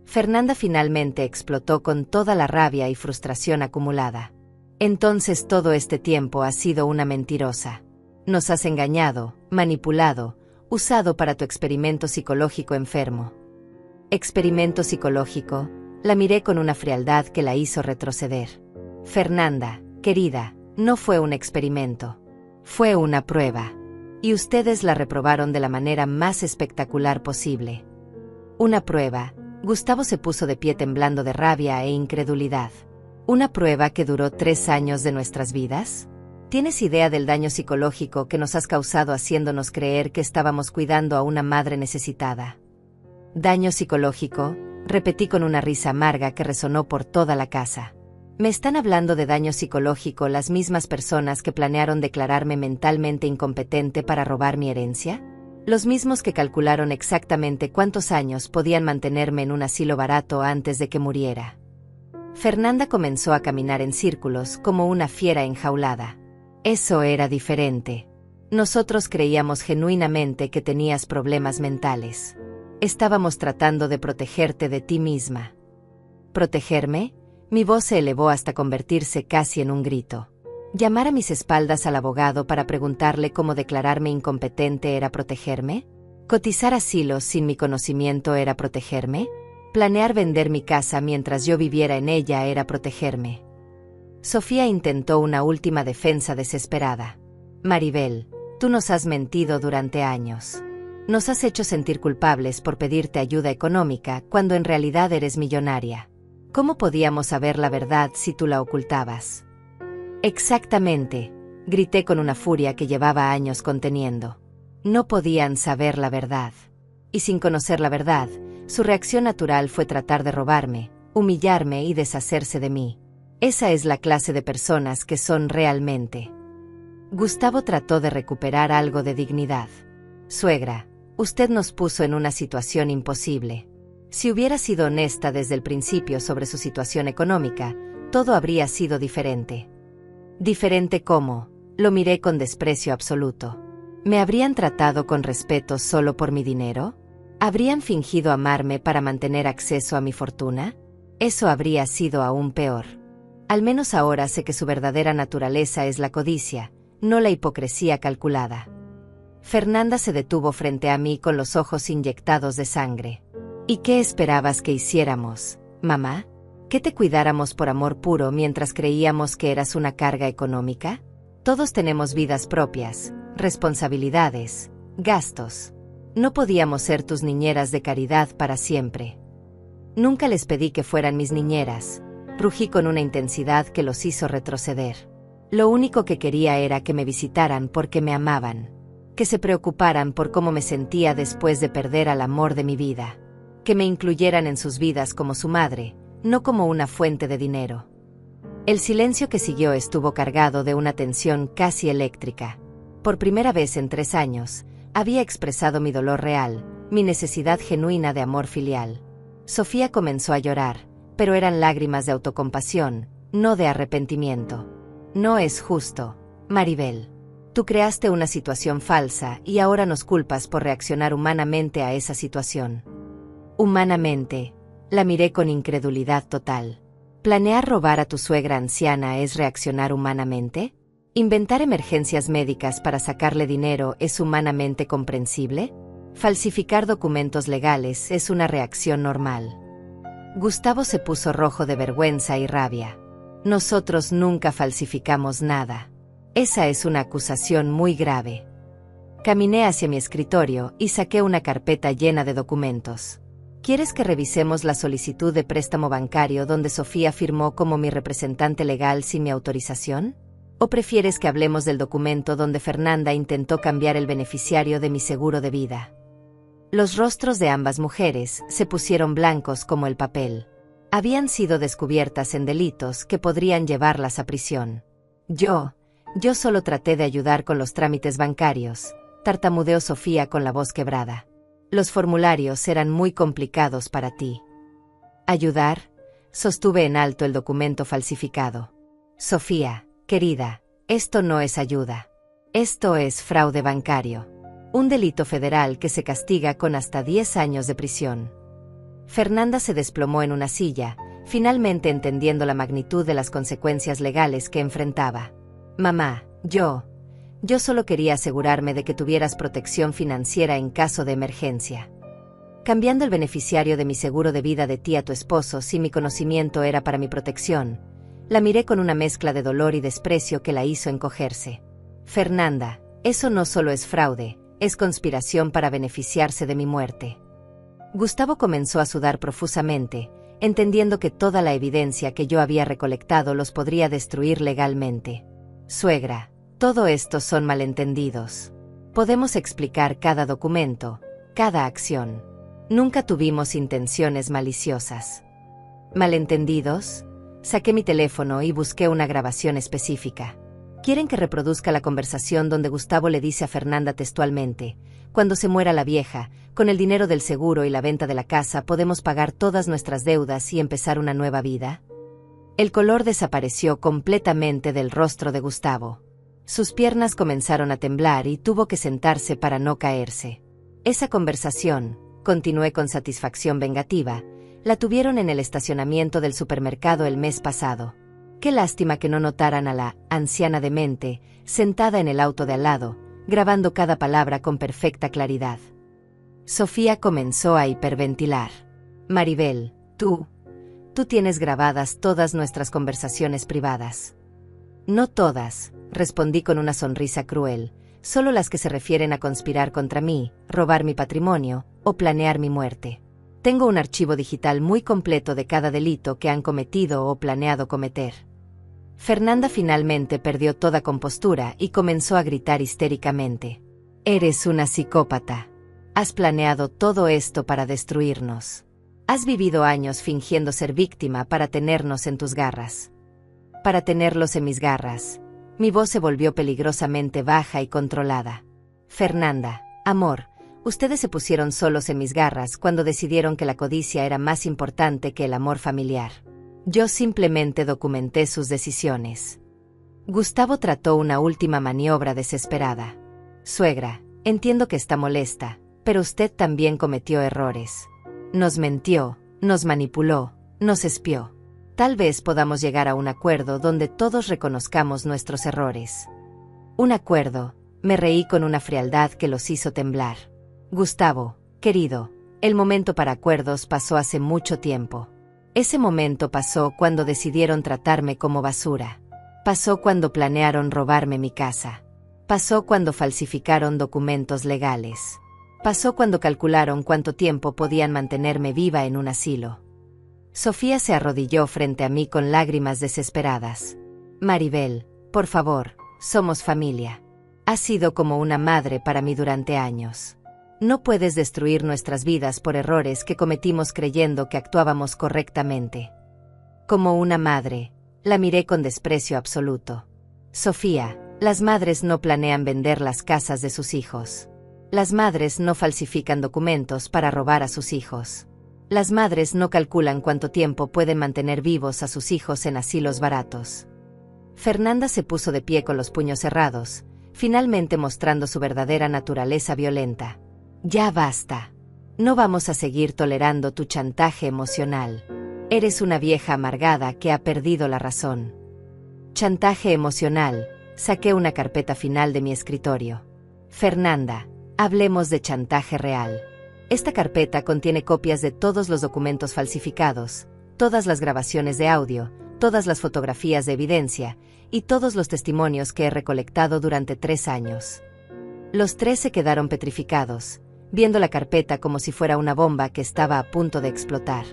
Fernanda finalmente explotó con toda la rabia y frustración acumulada. Entonces todo este tiempo has sido una mentirosa. Nos has engañado, manipulado, usado para tu experimento psicológico enfermo. ¿Experimento psicológico? La miré con una frialdad que la hizo retroceder. Fernanda, querida, no fue un experimento. Fue una prueba. Y ustedes la reprobaron de la manera más espectacular posible. Una prueba. Gustavo se puso de pie temblando de rabia e incredulidad. ¿Una prueba que duró 3 años de nuestras vidas? ¿Tienes idea del daño psicológico que nos has causado haciéndonos creer que estábamos cuidando a una madre necesitada? ¿Daño psicológico? Repetí con una risa amarga que resonó por toda la casa. ¿Me están hablando de daño psicológico las mismas personas que planearon declararme mentalmente incompetente para robar mi herencia? ¿Los mismos que calcularon exactamente cuántos años podían mantenerme en un asilo barato antes de que muriera? Fernanda comenzó a caminar en círculos como una fiera enjaulada. Eso era diferente. Nosotros creíamos genuinamente que tenías problemas mentales. Estábamos tratando de protegerte de ti misma. ¿Protegerme? Mi voz se elevó hasta convertirse casi en un grito. ¿Llamar a mis espaldas al abogado para preguntarle cómo declararme incompetente era protegerme? ¿Cotizar asilos sin mi conocimiento era protegerme? ¿Planear vender mi casa mientras yo viviera en ella era protegerme? Sofía intentó una última defensa desesperada. Maribel, tú nos has mentido durante años. Nos has hecho sentir culpables por pedirte ayuda económica cuando en realidad eres millonaria. ¿Cómo podíamos saber la verdad si tú la ocultabas? Exactamente, grité con una furia que llevaba años conteniendo. No podían saber la verdad. Y sin conocer la verdad, su reacción natural fue tratar de robarme, humillarme y deshacerse de mí. Esa es la clase de personas que son realmente. Gustavo trató de recuperar algo de dignidad. Suegra, usted nos puso en una situación imposible. Si hubiera sido honesta desde el principio sobre su situación económica, todo habría sido diferente. ¿Diferente cómo? Lo miré con desprecio absoluto. ¿Me habrían tratado con respeto solo por mi dinero? ¿Habrían fingido amarme para mantener acceso a mi fortuna? Eso habría sido aún peor. Al menos ahora sé que su verdadera naturaleza es la codicia, no la hipocresía calculada. Fernanda se detuvo frente a mí con los ojos inyectados de sangre. ¿Y qué esperabas que hiciéramos, mamá? ¿Que te cuidáramos por amor puro mientras creíamos que eras una carga económica? Todos tenemos vidas propias, responsabilidades, gastos. No podíamos ser tus niñeras de caridad para siempre. Nunca les pedí que fueran mis niñeras, rugí con una intensidad que los hizo retroceder. Lo único que quería era que me visitaran porque me amaban, que se preocuparan por cómo me sentía después de perder al amor de mi vida, que me incluyeran en sus vidas como su madre, no como una fuente de dinero. El silencio que siguió estuvo cargado de una tensión casi eléctrica. Por primera vez en 3 años, había expresado mi dolor real, mi necesidad genuina de amor filial. Sofía comenzó a llorar, pero eran lágrimas de autocompasión, no de arrepentimiento. No es justo, Maribel. Tú creaste una situación falsa y ahora nos culpas por reaccionar humanamente a esa situación. Humanamente, la miré con incredulidad total. ¿Planear robar a tu suegra anciana es reaccionar humanamente? ¿Inventar emergencias médicas para sacarle dinero es humanamente comprensible? ¿Falsificar documentos legales es una reacción normal? Gustavo se puso rojo de vergüenza y rabia. Nosotros nunca falsificamos nada. Esa es una acusación muy grave. Caminé hacia mi escritorio y saqué una carpeta llena de documentos. ¿Quieres que revisemos la solicitud de préstamo bancario donde Sofía firmó como mi representante legal sin mi autorización? ¿O prefieres que hablemos del documento donde Fernanda intentó cambiar el beneficiario de mi seguro de vida? Los rostros de ambas mujeres se pusieron blancos como el papel. Habían sido descubiertas en delitos que podrían llevarlas a prisión. Yo solo traté de ayudar con los trámites bancarios, tartamudeó Sofía con la voz quebrada. Los formularios eran muy complicados para ti. ¿Ayudar? Sostuve en alto el documento falsificado. Sofía, querida, esto no es ayuda. Esto es fraude bancario. Un delito federal que se castiga con hasta 10 años de prisión. Fernanda se desplomó en una silla, finalmente entendiendo la magnitud de las consecuencias legales que enfrentaba. Mamá, yo solo quería asegurarme de que tuvieras protección financiera en caso de emergencia. Cambiando el beneficiario de mi seguro de vida de ti a tu esposo sin mi conocimiento era para mi protección. La miré con una mezcla de dolor y desprecio que la hizo encogerse. Fernanda, eso no solo es fraude, es conspiración para beneficiarse de mi muerte. Gustavo comenzó a sudar profusamente, entendiendo que toda la evidencia que yo había recolectado los podría destruir legalmente. Suegra, todo esto son malentendidos. Podemos explicar cada documento, cada acción. Nunca tuvimos intenciones maliciosas. ¿Malentendidos? Saqué mi teléfono y busqué una grabación específica. Quieren que reproduzca la conversación donde Gustavo le dice a Fernanda textualmente: cuando se muera la vieja, con el dinero del seguro y la venta de la casa podemos pagar todas nuestras deudas y empezar una nueva vida. El color desapareció completamente del rostro de Gustavo. Sus piernas comenzaron a temblar y tuvo que sentarse para no caerse. Esa conversación, continué con satisfacción vengativa, la tuvieron en el estacionamiento del supermercado el mes pasado. Qué lástima que no notaran a la anciana demente, sentada en el auto de al lado, grabando cada palabra con perfecta claridad. Sofía comenzó a hiperventilar. Maribel, tú tienes grabadas todas nuestras conversaciones privadas. No todas, respondí con una sonrisa cruel, solo las que se refieren a conspirar contra mí, robar mi patrimonio, o planear mi muerte. Tengo un archivo digital muy completo de cada delito que han cometido o planeado cometer. Fernanda finalmente perdió toda compostura y comenzó a gritar histéricamente. Eres una psicópata. Has planeado todo esto para destruirnos. Has vivido años fingiendo ser víctima para tenernos en tus garras. Para tenerlos en mis garras. Mi voz se volvió peligrosamente baja y controlada. Fernanda, amor, ustedes se pusieron solos en mis garras cuando decidieron que la codicia era más importante que el amor familiar. Yo simplemente documenté sus decisiones. Gustavo trató una última maniobra desesperada. Suegra, entiendo que está molesta, pero usted también cometió errores. Nos mintió, nos manipuló, nos espió. Tal vez podamos llegar a un acuerdo donde todos reconozcamos nuestros errores. Un acuerdo, Me reí con una frialdad que los hizo temblar. Gustavo, querido, el momento para acuerdos pasó hace mucho tiempo. Ese momento pasó cuando decidieron tratarme como basura. Pasó cuando planearon robarme mi casa. Pasó cuando falsificaron documentos legales. Pasó cuando calcularon cuánto tiempo podían mantenerme viva en un asilo. Sofía se arrodilló frente a mí con lágrimas desesperadas. Maribel, por favor, somos familia. Has sido como una madre para mí durante años. No puedes destruir nuestras vidas por errores que cometimos creyendo que actuábamos correctamente. Como una madre, la miré con desprecio absoluto. Sofía, las madres no planean vender las casas de sus hijos. Las madres no falsifican documentos para robar a sus hijos. Las madres no calculan cuánto tiempo pueden mantener vivos a sus hijos en asilos baratos. Fernanda se puso de pie con los puños cerrados, finalmente mostrando su verdadera naturaleza violenta. Ya basta. No vamos a seguir tolerando tu chantaje emocional. Eres una vieja amargada que ha perdido la razón. Chantaje emocional. Saqué una carpeta final de mi escritorio. Fernanda, hablemos de chantaje real. Esta carpeta contiene copias de todos los documentos falsificados, todas las grabaciones de audio, todas las fotografías de evidencia y todos los testimonios que he recolectado durante 3 años. Los 3 se quedaron petrificados, viendo la carpeta como si fuera una bomba que estaba a punto de explotar.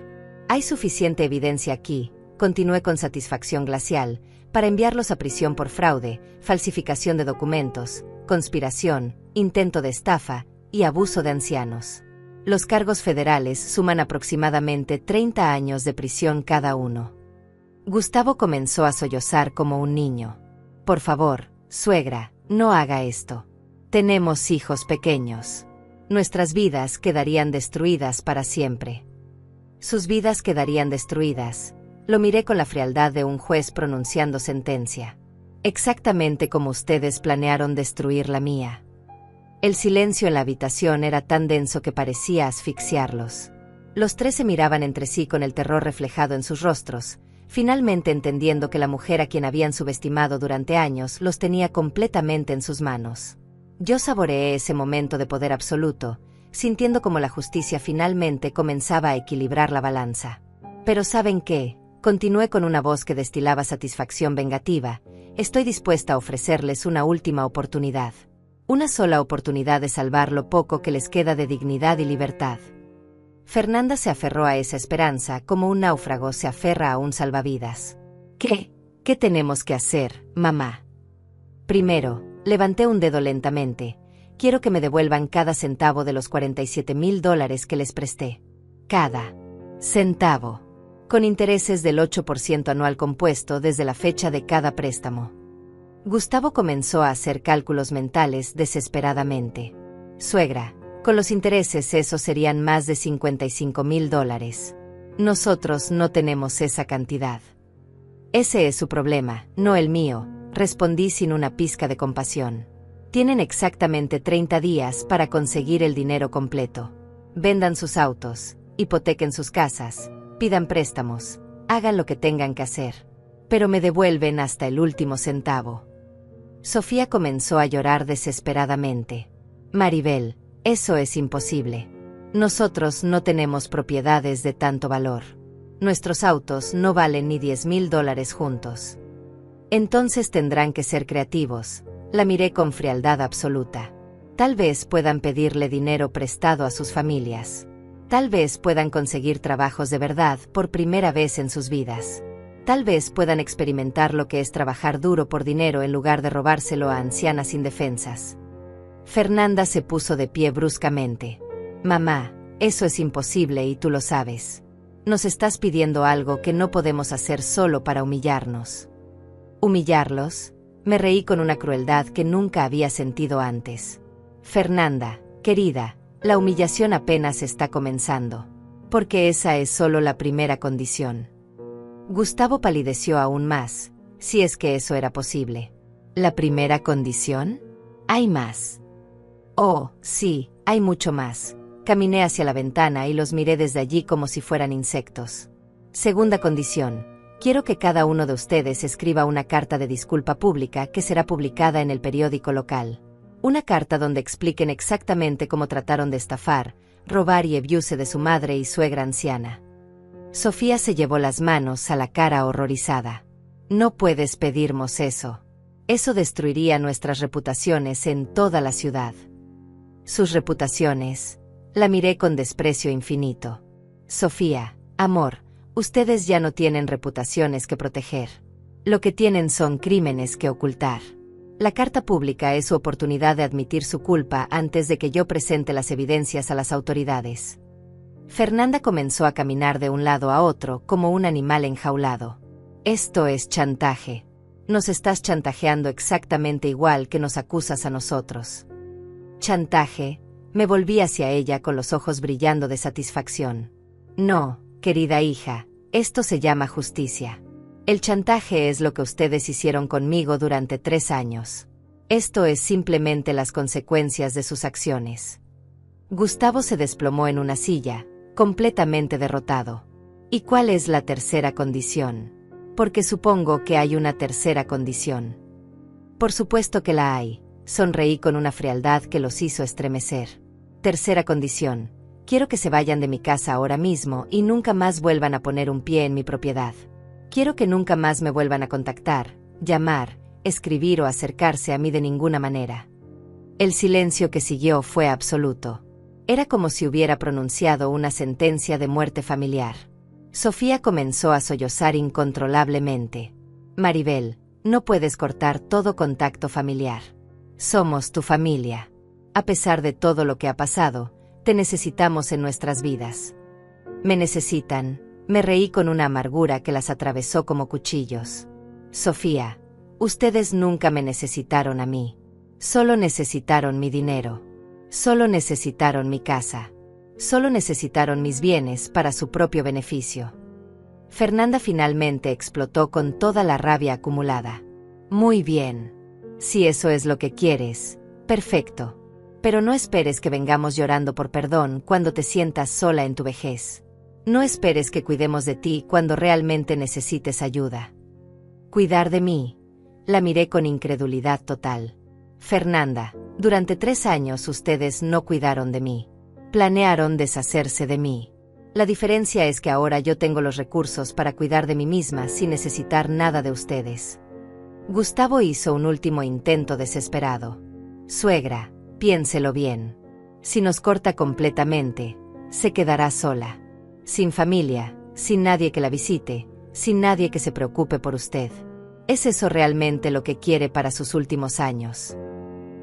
Hay suficiente evidencia aquí, continué con satisfacción glacial, para enviarlos a prisión por fraude, falsificación de documentos, conspiración, intento de estafa y abuso de ancianos. Los cargos federales suman aproximadamente 30 años de prisión cada uno. Gustavo comenzó a sollozar como un niño. Por favor, suegra, no haga esto. Tenemos hijos pequeños. Nuestras vidas quedarían destruidas para siempre. Sus vidas quedarían destruidas. Lo miré con la frialdad de un juez pronunciando sentencia. Exactamente como ustedes planearon destruir la mía. El silencio en la habitación era tan denso que parecía asfixiarlos. Los 3 se miraban entre sí con el terror reflejado en sus rostros, finalmente entendiendo que la mujer a quien habían subestimado durante años los tenía completamente en sus manos. Yo saboreé ese momento de poder absoluto, sintiendo como la justicia finalmente comenzaba a equilibrar la balanza. Pero ¿saben qué? Continué con una voz que destilaba satisfacción vengativa. Estoy dispuesta a ofrecerles una última oportunidad. Una sola oportunidad de salvar lo poco que les queda de dignidad y libertad. Fernanda se aferró a esa esperanza como un náufrago se aferra a un salvavidas. ¿Qué tenemos que hacer, mamá? Primero, levanté un dedo lentamente. Quiero que me devuelvan cada centavo de los $47,000 que les presté. Cada centavo. Con intereses del 8% anual compuesto desde la fecha de cada préstamo. Gustavo comenzó a hacer cálculos mentales desesperadamente. Suegra, con los intereses eso serían más de $55,000. Nosotros no tenemos esa cantidad. Ese es su problema, no el mío, respondí sin una pizca de compasión. Tienen exactamente 30 días para conseguir el dinero completo. Vendan sus autos, hipotequen sus casas, pidan préstamos, hagan lo que tengan que hacer. Pero me devuelven hasta el último centavo. Sofía comenzó a llorar desesperadamente. Maribel, eso es imposible. Nosotros no tenemos propiedades de tanto valor. Nuestros autos no valen ni $10,000 juntos. Entonces tendrán que ser creativos. La miré con frialdad absoluta. Tal vez puedan pedirle dinero prestado a sus familias. Tal vez puedan conseguir trabajos de verdad por primera vez en sus vidas. Tal vez puedan experimentar lo que es trabajar duro por dinero en lugar de robárselo a ancianas indefensas. Fernanda se puso de pie bruscamente. Mamá, eso es imposible y tú lo sabes. Nos estás pidiendo algo que no podemos hacer solo para humillarnos. ¿Humillarlos? Me reí con una crueldad que nunca había sentido antes. Fernanda, querida, la humillación apenas está comenzando. Porque esa es solo la primera condición. Gustavo palideció aún más, si es que eso era posible. ¿La primera condición? Hay más. Oh, sí, hay mucho más. Caminé hacia la ventana y los miré desde allí como si fueran insectos. Segunda condición. Quiero que cada uno de ustedes escriba una carta de disculpa pública que será publicada en el periódico local. Una carta donde expliquen exactamente cómo trataron de estafar, robar y abusar de su madre y suegra anciana. Sofía se llevó las manos a la cara horrorizada. No puedes pedirnos eso. Eso destruiría nuestras reputaciones en toda la ciudad. Sus reputaciones. La miré con desprecio infinito. Sofía, amor, ustedes ya no tienen reputaciones que proteger. Lo que tienen son crímenes que ocultar. La carta pública es su oportunidad de admitir su culpa antes de que yo presente las evidencias a las autoridades. Fernanda comenzó a caminar de un lado a otro como un animal enjaulado. Esto es chantaje. Nos estás chantajeando exactamente igual que nos acusas a nosotros. Chantaje. Me volví hacia ella con los ojos brillando de satisfacción. No, querida hija, esto se llama justicia. El chantaje es lo que ustedes hicieron conmigo durante 3 años. Esto es simplemente las consecuencias de sus acciones. Gustavo se desplomó en una silla, completamente derrotado. ¿Y cuál es la tercera condición? Porque supongo que hay una tercera condición. Por supuesto que la hay. Sonreí con una frialdad que los hizo estremecer. Tercera condición. Quiero que se vayan de mi casa ahora mismo y nunca más vuelvan a poner un pie en mi propiedad. Quiero que nunca más me vuelvan a contactar, llamar, escribir o acercarse a mí de ninguna manera. El silencio que siguió fue absoluto. Era como si hubiera pronunciado una sentencia de muerte familiar. Sofía comenzó a sollozar incontrolablemente. Maribel, no puedes cortar todo contacto familiar. Somos tu familia. A pesar de todo lo que ha pasado, te necesitamos en nuestras vidas. Me necesitan. Me reí con una amargura que las atravesó como cuchillos. Sofía, ustedes nunca me necesitaron a mí. Solo necesitaron mi dinero. Solo necesitaron mi casa. Solo necesitaron mis bienes para su propio beneficio. Fernanda finalmente explotó con toda la rabia acumulada. Muy bien. Si eso es lo que quieres, perfecto. Pero no esperes que vengamos llorando por perdón cuando te sientas sola en tu vejez. No esperes que cuidemos de ti cuando realmente necesites ayuda. ¿Cuidar de mí? La miré con incredulidad total. Fernanda, durante 3 años ustedes no cuidaron de mí. Planearon deshacerse de mí. La diferencia es que ahora yo tengo los recursos para cuidar de mí misma sin necesitar nada de ustedes. Gustavo hizo un último intento desesperado. Suegra, piénselo bien. Si nos corta completamente, se quedará sola. Sin familia, sin nadie que la visite, sin nadie que se preocupe por usted. ¿Es eso realmente lo que quiere para sus últimos años?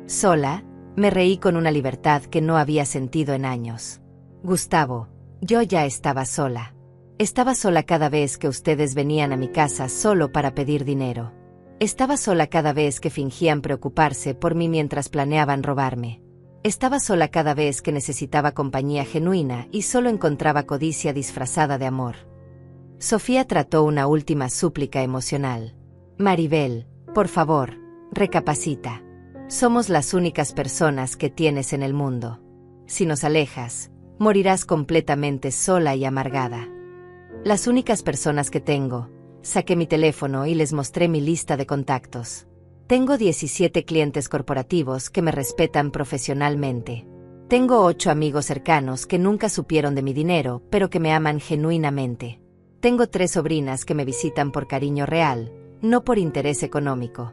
¿Sola? Me reí con una libertad que no había sentido en años. Gustavo, yo ya estaba sola. Estaba sola cada vez que ustedes venían a mi casa solo para pedir dinero. Estaba sola cada vez que fingían preocuparse por mí mientras planeaban robarme. Estaba sola cada vez que necesitaba compañía genuina y solo encontraba codicia disfrazada de amor. Sofía trató una última súplica emocional. Maribel, por favor, recapacita. Somos las únicas personas que tienes en el mundo. Si nos alejas, morirás completamente sola y amargada. Las únicas personas que tengo. Saqué mi teléfono y les mostré mi lista de contactos. Tengo 17 clientes corporativos que me respetan profesionalmente. Tengo 8 amigos cercanos que nunca supieron de mi dinero, pero que me aman genuinamente. Tengo 3 sobrinas que me visitan por cariño real, no por interés económico.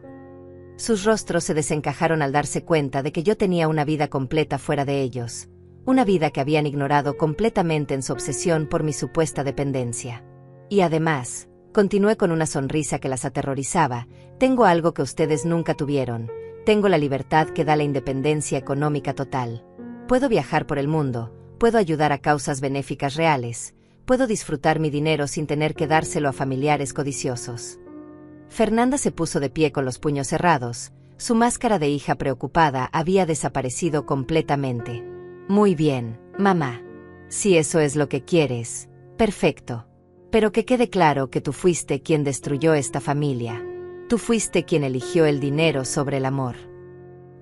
Sus rostros se desencajaron al darse cuenta de que yo tenía una vida completa fuera de ellos, una vida que habían ignorado completamente en su obsesión por mi supuesta dependencia. Y además, continué con una sonrisa que las aterrorizaba, tengo algo que ustedes nunca tuvieron, tengo la libertad que da la independencia económica total. Puedo viajar por el mundo, puedo ayudar a causas benéficas reales, puedo disfrutar mi dinero sin tener que dárselo a familiares codiciosos. Fernanda se puso de pie con los puños cerrados, su máscara de hija preocupada había desaparecido completamente. Muy bien, mamá. Si eso es lo que quieres, perfecto. Pero que quede claro que tú fuiste quien destruyó esta familia. Tú fuiste quien eligió el dinero sobre el amor.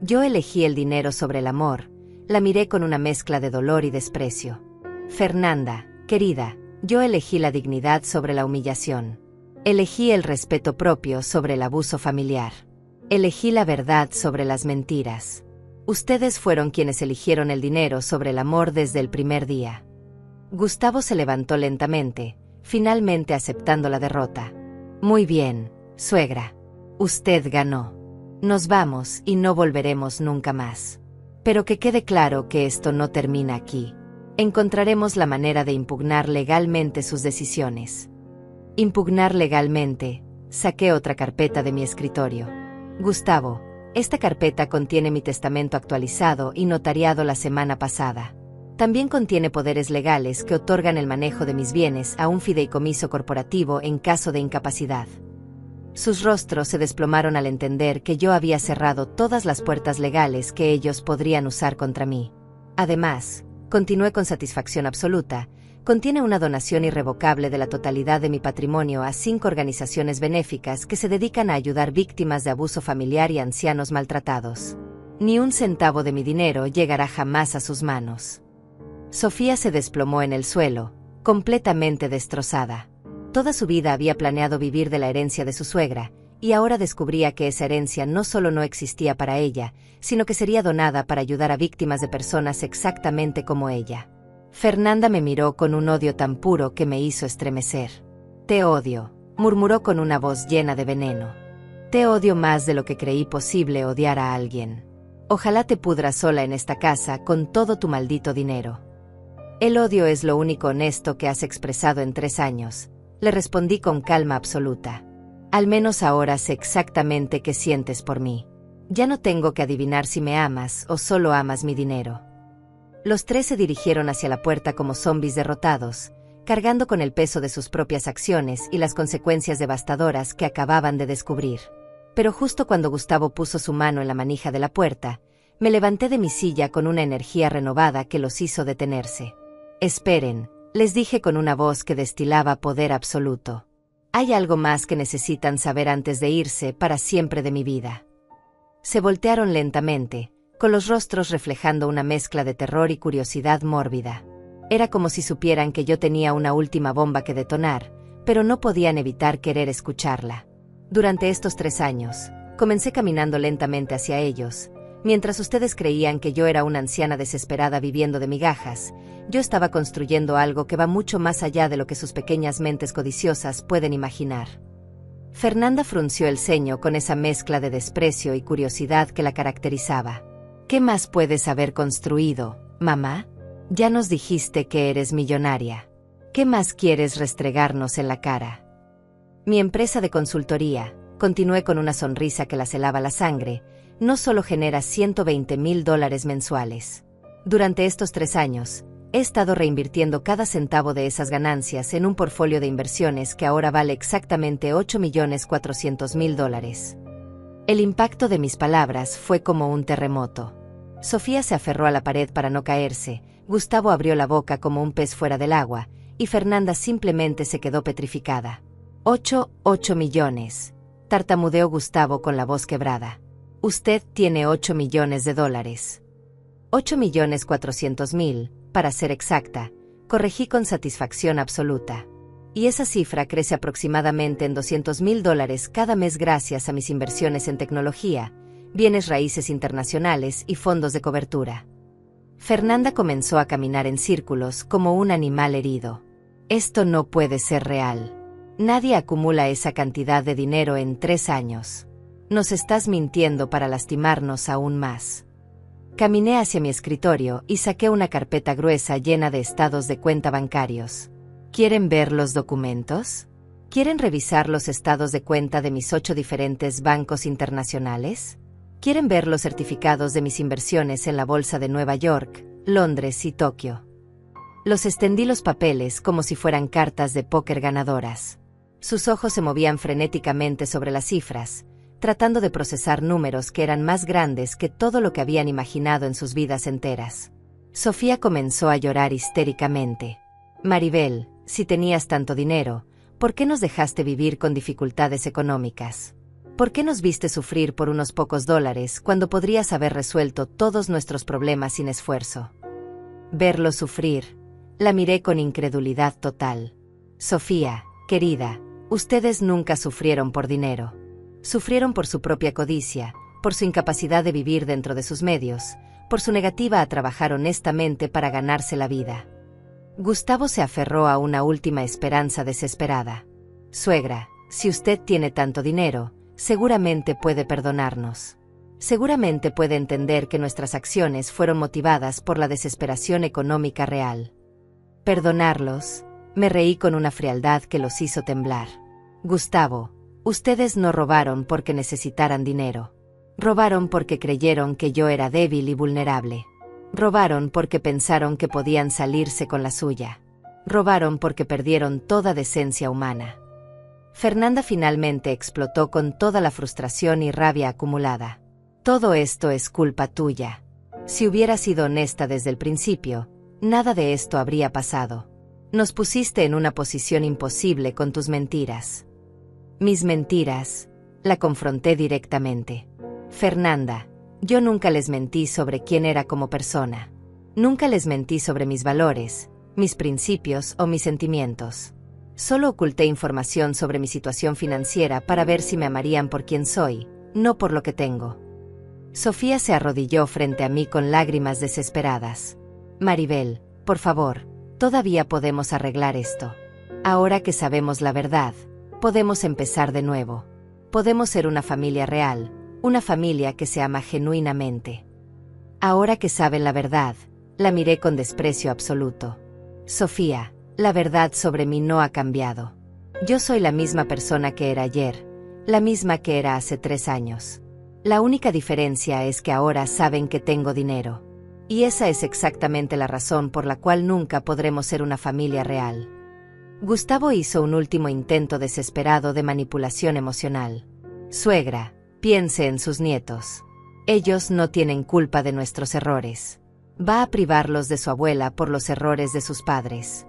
Yo elegí el dinero sobre el amor. La miré con una mezcla de dolor y desprecio. Fernanda, querida, yo elegí la dignidad sobre la humillación. Elegí el respeto propio sobre el abuso familiar. Elegí la verdad sobre las mentiras. Ustedes fueron quienes eligieron el dinero sobre el amor desde el primer día. Gustavo se levantó lentamente, finalmente aceptando la derrota. Muy bien, suegra. Usted ganó. Nos vamos y no volveremos nunca más. Pero que quede claro que esto no termina aquí. Encontraremos la manera de impugnar legalmente sus decisiones. Impugnar legalmente. Saqué otra carpeta de mi escritorio. Gustavo, esta carpeta contiene mi testamento actualizado y notariado la semana pasada. También contiene poderes legales que otorgan el manejo de mis bienes a un fideicomiso corporativo en caso de incapacidad. Sus rostros se desplomaron al entender que yo había cerrado todas las puertas legales que ellos podrían usar contra mí. Además, continué con satisfacción absoluta, contiene una donación irrevocable de la totalidad de mi patrimonio a 5 organizaciones benéficas que se dedican a ayudar víctimas de abuso familiar y ancianos maltratados. Ni un centavo de mi dinero llegará jamás a sus manos. Sofía se desplomó en el suelo, completamente destrozada. Toda su vida había planeado vivir de la herencia de su suegra, y ahora descubría que esa herencia no solo no existía para ella, sino que sería donada para ayudar a víctimas de personas exactamente como ella. Fernanda me miró con un odio tan puro que me hizo estremecer. Te odio, murmuró con una voz llena de veneno. Te odio más de lo que creí posible odiar a alguien. Ojalá te pudras sola en esta casa con todo tu maldito dinero. El odio es lo único honesto que has expresado en 3 años. Le respondí con calma absoluta. Al menos ahora sé exactamente qué sientes por mí. Ya no tengo que adivinar si me amas o solo amas mi dinero. Los 3 se dirigieron hacia la puerta como zombis derrotados, cargando con el peso de sus propias acciones y las consecuencias devastadoras que acababan de descubrir. Pero justo cuando Gustavo puso su mano en la manija de la puerta, me levanté de mi silla con una energía renovada que los hizo detenerse. Esperen, les dije con una voz que destilaba poder absoluto. Hay algo más que necesitan saber antes de irse para siempre de mi vida. Se voltearon lentamente, con los rostros reflejando una mezcla de terror y curiosidad mórbida. Era como si supieran que yo tenía una última bomba que detonar, pero no podían evitar querer escucharla. Durante estos 3 años, comencé caminando lentamente hacia ellos. Mientras ustedes creían que yo era una anciana desesperada viviendo de migajas, yo estaba construyendo algo que va mucho más allá de lo que sus pequeñas mentes codiciosas pueden imaginar. Fernanda frunció el ceño con esa mezcla de desprecio y curiosidad que la caracterizaba. ¿Qué más puedes haber construido, mamá? Ya nos dijiste que eres millonaria. ¿Qué más quieres restregarnos en la cara? Mi empresa de consultoría, continué con una sonrisa que las helaba la sangre, no solo genera $120,000 mensuales. Durante estos 3 años, he estado reinvirtiendo cada centavo de esas ganancias en un portfolio de inversiones que ahora vale exactamente $8,400,000. El impacto de mis palabras fue como un terremoto. Sofía se aferró a la pared para no caerse, Gustavo abrió la boca como un pez fuera del agua, y Fernanda simplemente se quedó petrificada. 8 millones, tartamudeó Gustavo con la voz quebrada. Usted tiene $8 millones. $8,400,000, para ser exacta, corregí con satisfacción absoluta. Y esa cifra crece aproximadamente en $200,000 cada mes gracias a mis inversiones en tecnología, bienes raíces internacionales y fondos de cobertura. Fernanda comenzó a caminar en círculos como un animal herido. Esto no puede ser real. Nadie acumula esa cantidad de dinero en 3 años. Nos estás mintiendo para lastimarnos aún más. Caminé hacia mi escritorio y saqué una carpeta gruesa llena de estados de cuenta bancarios. ¿Quieren ver los documentos? ¿Quieren revisar los estados de cuenta de mis 8 diferentes bancos internacionales? ¿Quieren ver los certificados de mis inversiones en la bolsa de Nueva York, Londres y Tokio? Los extendí los papeles como si fueran cartas de póker ganadoras. Sus ojos se movían frenéticamente sobre las cifras, tratando de procesar números que eran más grandes que todo lo que habían imaginado en sus vidas enteras. Sofía comenzó a llorar histéricamente. Maribel, si tenías tanto dinero, ¿por qué nos dejaste vivir con dificultades económicas? ¿Por qué nos viste sufrir por unos pocos dólares cuando podrías haber resuelto todos nuestros problemas sin esfuerzo? Verlo sufrir. La miré con incredulidad total. Sofía, querida, ustedes nunca sufrieron por dinero. Sufrieron por su propia codicia, por su incapacidad de vivir dentro de sus medios, por su negativa a trabajar honestamente para ganarse la vida. Gustavo se aferró a una última esperanza desesperada. Suegra, si usted tiene tanto dinero, seguramente puede perdonarnos. Seguramente puede entender que nuestras acciones fueron motivadas por la desesperación económica real. ¿Perdonarlos? Me reí con una frialdad que los hizo temblar. Gustavo, ustedes no robaron porque necesitaran dinero. Robaron porque creyeron que yo era débil y vulnerable. Robaron porque pensaron que podían salirse con la suya. Robaron porque perdieron toda decencia humana. Fernanda finalmente explotó con toda la frustración y rabia acumulada. Todo esto es culpa tuya. Si hubieras sido honesta desde el principio, nada de esto habría pasado. Nos pusiste en una posición imposible con tus mentiras. Mis mentiras, la confronté directamente. Fernanda, yo nunca les mentí sobre quién era como persona. Nunca les mentí sobre mis valores, mis principios o mis sentimientos. Solo oculté información sobre mi situación financiera para ver si me amarían por quien soy, no por lo que tengo. Sofía se arrodilló frente a mí con lágrimas desesperadas. Maribel, por favor, todavía podemos arreglar esto. Ahora que sabemos la verdad, podemos empezar de nuevo. Podemos ser una familia real, una familia que se ama genuinamente. Ahora que saben la verdad, la miré con desprecio absoluto. Sofía, la verdad sobre mí no ha cambiado. Yo soy la misma persona que era ayer, la misma que era hace 3 años. La única diferencia es que ahora saben que tengo dinero. Y esa es exactamente la razón por la cual nunca podremos ser una familia real. Gustavo hizo un último intento desesperado de manipulación emocional. Suegra, piense en sus nietos. Ellos no tienen culpa de nuestros errores. Va a privarlos de su abuela por los errores de sus padres.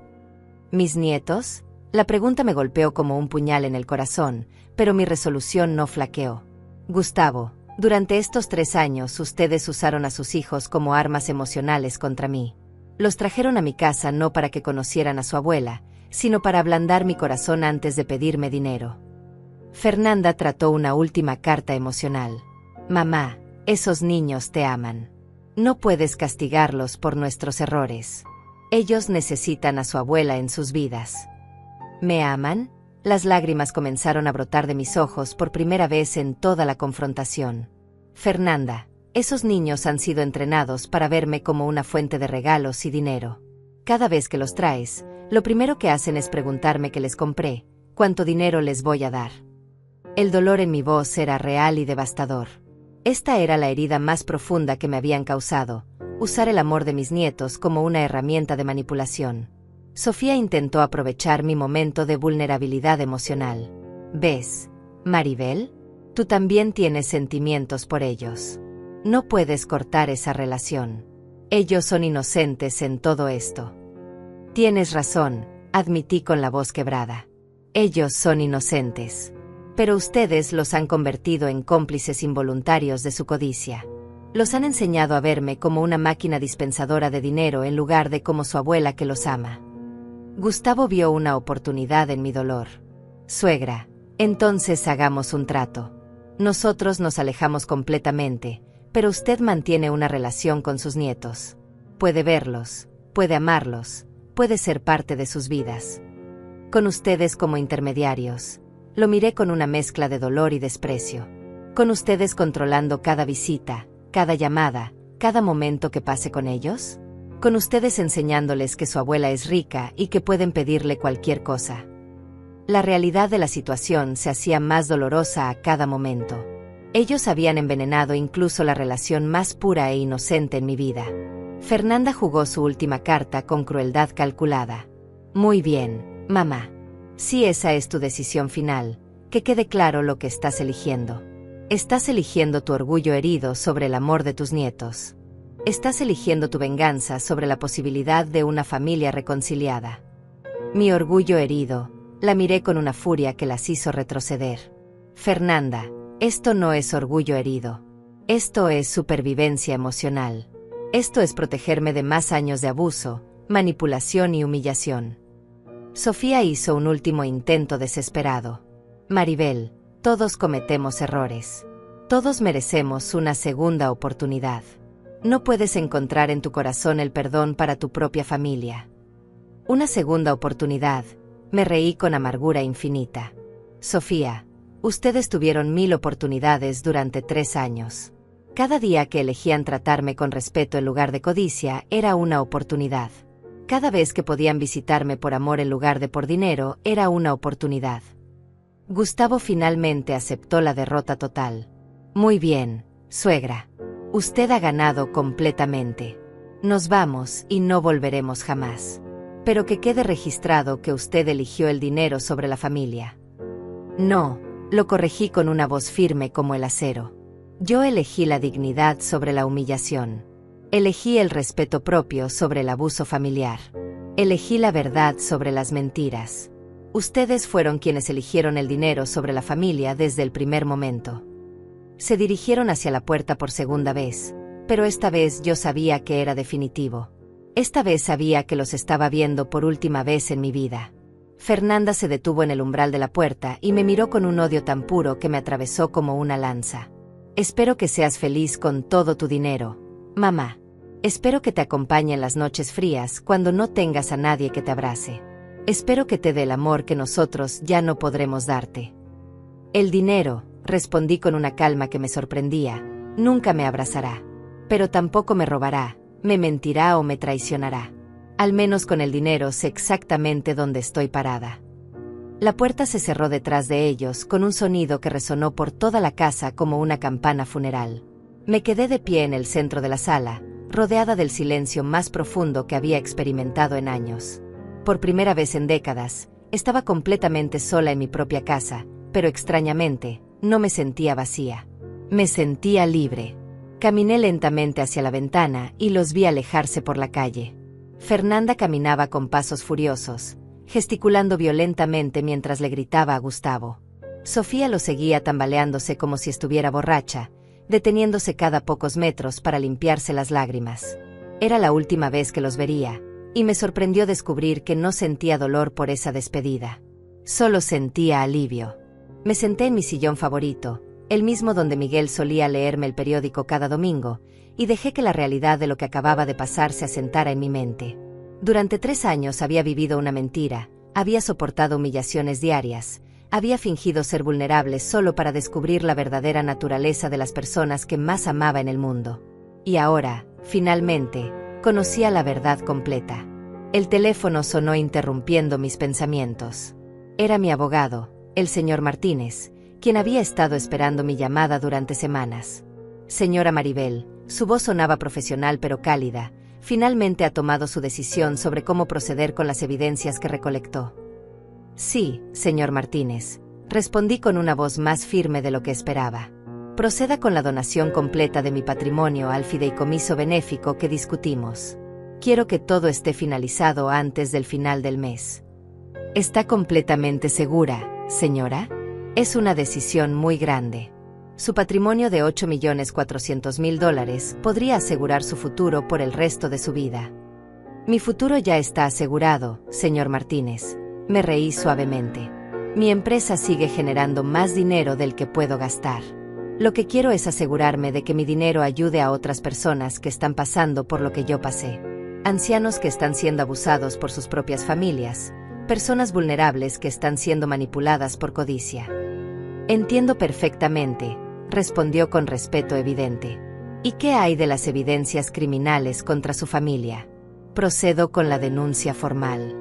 ¿Mis nietos? La pregunta me golpeó como un puñal en el corazón, pero mi resolución no flaqueó. Gustavo, durante estos 3 años ustedes usaron a sus hijos como armas emocionales contra mí. Los trajeron a mi casa no para que conocieran a su abuela, sino para ablandar mi corazón antes de pedirme dinero. Fernanda trató una última carta emocional. Mamá, esos niños te aman. No puedes castigarlos por nuestros errores. Ellos necesitan a su abuela en sus vidas. ¿Me aman? Las lágrimas comenzaron a brotar de mis ojos por primera vez en toda la confrontación. Fernanda, esos niños han sido entrenados para verme como una fuente de regalos y dinero. Cada vez que los traes, lo primero que hacen es preguntarme qué les compré, cuánto dinero les voy a dar. El dolor en mi voz era real y devastador. Esta era la herida más profunda que me habían causado, usar el amor de mis nietos como una herramienta de manipulación. Sofía intentó aprovechar mi momento de vulnerabilidad emocional. ¿Ves, Maribel? Tú también tienes sentimientos por ellos. No puedes cortar esa relación. Ellos son inocentes en todo esto. Tienes razón, admití con la voz quebrada. Ellos son inocentes. Pero ustedes los han convertido en cómplices involuntarios de su codicia. Los han enseñado a verme como una máquina dispensadora de dinero en lugar de como su abuela que los ama. Gustavo vio una oportunidad en mi dolor. Suegra, entonces hagamos un trato. Nosotros nos alejamos completamente, pero usted mantiene una relación con sus nietos. Puede verlos, puede amarlos, puede ser parte de sus vidas. Con ustedes como intermediarios. Lo miré con una mezcla de dolor y desprecio. Con ustedes controlando cada visita, cada llamada, cada momento que pase con ellos. Con ustedes enseñándoles que su abuela es rica y que pueden pedirle cualquier cosa. La realidad de la situación se hacía más dolorosa a cada momento. Ellos habían envenenado incluso la relación más pura e inocente en mi vida. Fernanda jugó su última carta con crueldad calculada. Muy bien, mamá. Si esa es tu decisión final, que quede claro lo que estás eligiendo. Estás eligiendo tu orgullo herido sobre el amor de tus nietos. Estás eligiendo tu venganza sobre la posibilidad de una familia reconciliada. Mi orgullo herido, la miré con una furia que las hizo retroceder. Fernanda, esto no es orgullo herido. Esto es supervivencia emocional. Esto es protegerme de más años de abuso, manipulación y humillación. Sofía hizo un último intento desesperado. Maribel, todos cometemos errores. Todos merecemos una segunda oportunidad. No puedes encontrar en tu corazón el perdón para tu propia familia. Una segunda oportunidad. Me reí con amargura infinita. Sofía, ustedes tuvieron 1000 oportunidades durante 3 años. Cada día que elegían tratarme con respeto en lugar de codicia era una oportunidad. Cada vez que podían visitarme por amor en lugar de por dinero era una oportunidad. Gustavo finalmente aceptó la derrota total. Muy bien, suegra. Usted ha ganado completamente. Nos vamos y no volveremos jamás. Pero que quede registrado que usted eligió el dinero sobre la familia. No, lo corregí con una voz firme como el acero. Yo elegí la dignidad sobre la humillación. Elegí el respeto propio sobre el abuso familiar. Elegí la verdad sobre las mentiras. Ustedes fueron quienes eligieron el dinero sobre la familia desde el primer momento. Se dirigieron hacia la puerta por segunda vez, pero esta vez yo sabía que era definitivo. Esta vez sabía que los estaba viendo por última vez en mi vida. Fernanda se detuvo en el umbral de la puerta y me miró con un odio tan puro que me atravesó como una lanza. Espero que seas feliz con todo tu dinero, mamá. Espero que te acompañe en las noches frías cuando no tengas a nadie que te abrace. Espero que te dé el amor que nosotros ya no podremos darte. El dinero, respondí con una calma que me sorprendía, nunca me abrazará. Pero tampoco me robará, me mentirá o me traicionará. Al menos con el dinero sé exactamente dónde estoy parada. La puerta se cerró detrás de ellos con un sonido que resonó por toda la casa como una campana funeral. Me quedé de pie en el centro de la sala, rodeada del silencio más profundo que había experimentado en años. Por primera vez en décadas, estaba completamente sola en mi propia casa, pero extrañamente, no me sentía vacía. Me sentía libre. Caminé lentamente hacia la ventana y los vi alejarse por la calle. Fernanda caminaba con pasos furiosos, gesticulando violentamente mientras le gritaba a Gustavo. Sofía lo seguía tambaleándose como si estuviera borracha, deteniéndose cada pocos metros para limpiarse las lágrimas. Era la última vez que los vería, y me sorprendió descubrir que no sentía dolor por esa despedida. Solo sentía alivio. Me senté en mi sillón favorito, el mismo donde Miguel solía leerme el periódico cada domingo, y dejé que la realidad de lo que acababa de pasar se asentara en mi mente. Durante 3 años había vivido una mentira, había soportado humillaciones diarias, había fingido ser vulnerable solo para descubrir la verdadera naturaleza de las personas que más amaba en el mundo. Y ahora, finalmente, conocía la verdad completa. El teléfono sonó interrumpiendo mis pensamientos. Era mi abogado, el señor Martínez, quien había estado esperando mi llamada durante semanas. Señora Maribel, su voz sonaba profesional pero cálida. Finalmente ha tomado su decisión sobre cómo proceder con las evidencias que recolectó. Sí, señor Martínez, respondí con una voz más firme de lo que esperaba. Proceda con la donación completa de mi patrimonio al fideicomiso benéfico que discutimos. Quiero que todo esté finalizado antes del final del mes. ¿Está completamente segura, señora? Es una decisión muy grande. Su patrimonio de $8.400.000 podría asegurar su futuro por el resto de su vida. Mi futuro ya está asegurado, señor Martínez. Me reí suavemente. Mi empresa sigue generando más dinero del que puedo gastar. Lo que quiero es asegurarme de que mi dinero ayude a otras personas que están pasando por lo que yo pasé. Ancianos que están siendo abusados por sus propias familias. Personas vulnerables que están siendo manipuladas por codicia. Entiendo perfectamente, respondió con respeto evidente. ¿Y qué hay de las evidencias criminales contra su familia? Procedo con la denuncia formal.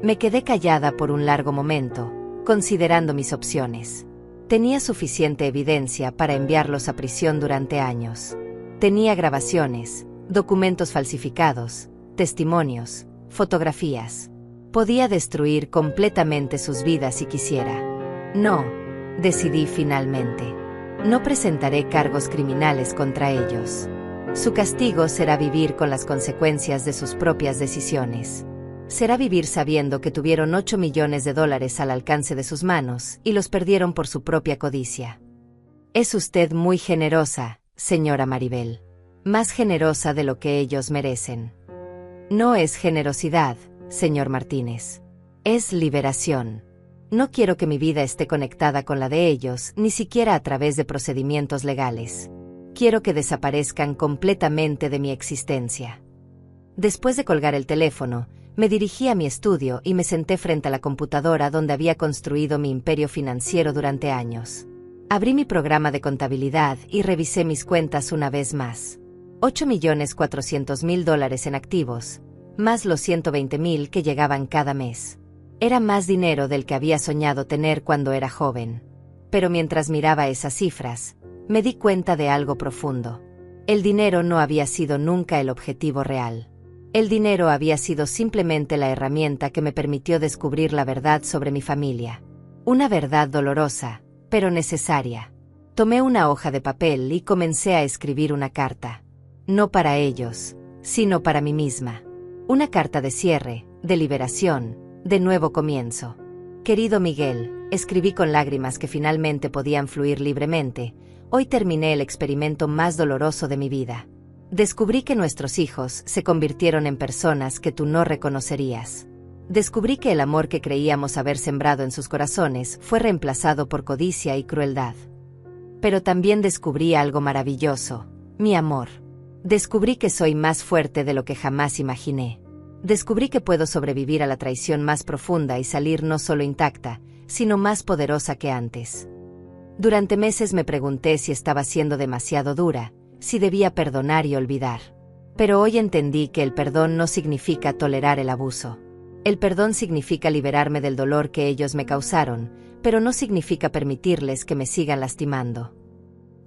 Me quedé callada por un largo momento, considerando mis opciones. Tenía suficiente evidencia para enviarlos a prisión durante años. Tenía grabaciones, documentos falsificados, testimonios, fotografías. Podía destruir completamente sus vidas si quisiera. No, decidí finalmente. No presentaré cargos criminales contra ellos. Su castigo será vivir con las consecuencias de sus propias decisiones. Será vivir sabiendo que tuvieron $8 millones al alcance de sus manos y los perdieron por su propia codicia. Es usted muy generosa, señora Maribel. Más generosa de lo que ellos merecen. No es generosidad, señor Martínez. Es liberación. No quiero que mi vida esté conectada con la de ellos, ni siquiera a través de procedimientos legales. Quiero que desaparezcan completamente de mi existencia. Después de colgar el teléfono, me dirigí a mi estudio y me senté frente a la computadora donde había construido mi imperio financiero durante años. Abrí mi programa de contabilidad y revisé mis cuentas una vez más. $8.400.000 en activos, más los 120.000 que llegaban cada mes. Era más dinero del que había soñado tener cuando era joven. Pero mientras miraba esas cifras, me di cuenta de algo profundo. El dinero no había sido nunca el objetivo real. El dinero había sido simplemente la herramienta que me permitió descubrir la verdad sobre mi familia. Una verdad dolorosa, pero necesaria. Tomé una hoja de papel y comencé a escribir una carta. No para ellos, sino para mí misma. Una carta de cierre, de liberación, de nuevo comienzo. Querido Miguel, escribí con lágrimas que finalmente podían fluir libremente. Hoy terminé el experimento más doloroso de mi vida. Descubrí que nuestros hijos se convirtieron en personas que tú no reconocerías. Descubrí que el amor que creíamos haber sembrado en sus corazones fue reemplazado por codicia y crueldad. Pero también descubrí algo maravilloso, mi amor. Descubrí que soy más fuerte de lo que jamás imaginé. Descubrí que puedo sobrevivir a la traición más profunda y salir no solo intacta, sino más poderosa que antes. Durante meses me pregunté si estaba siendo demasiado dura, si debía perdonar y olvidar. Pero hoy entendí que el perdón no significa tolerar el abuso. El perdón significa liberarme del dolor que ellos me causaron, pero no significa permitirles que me sigan lastimando.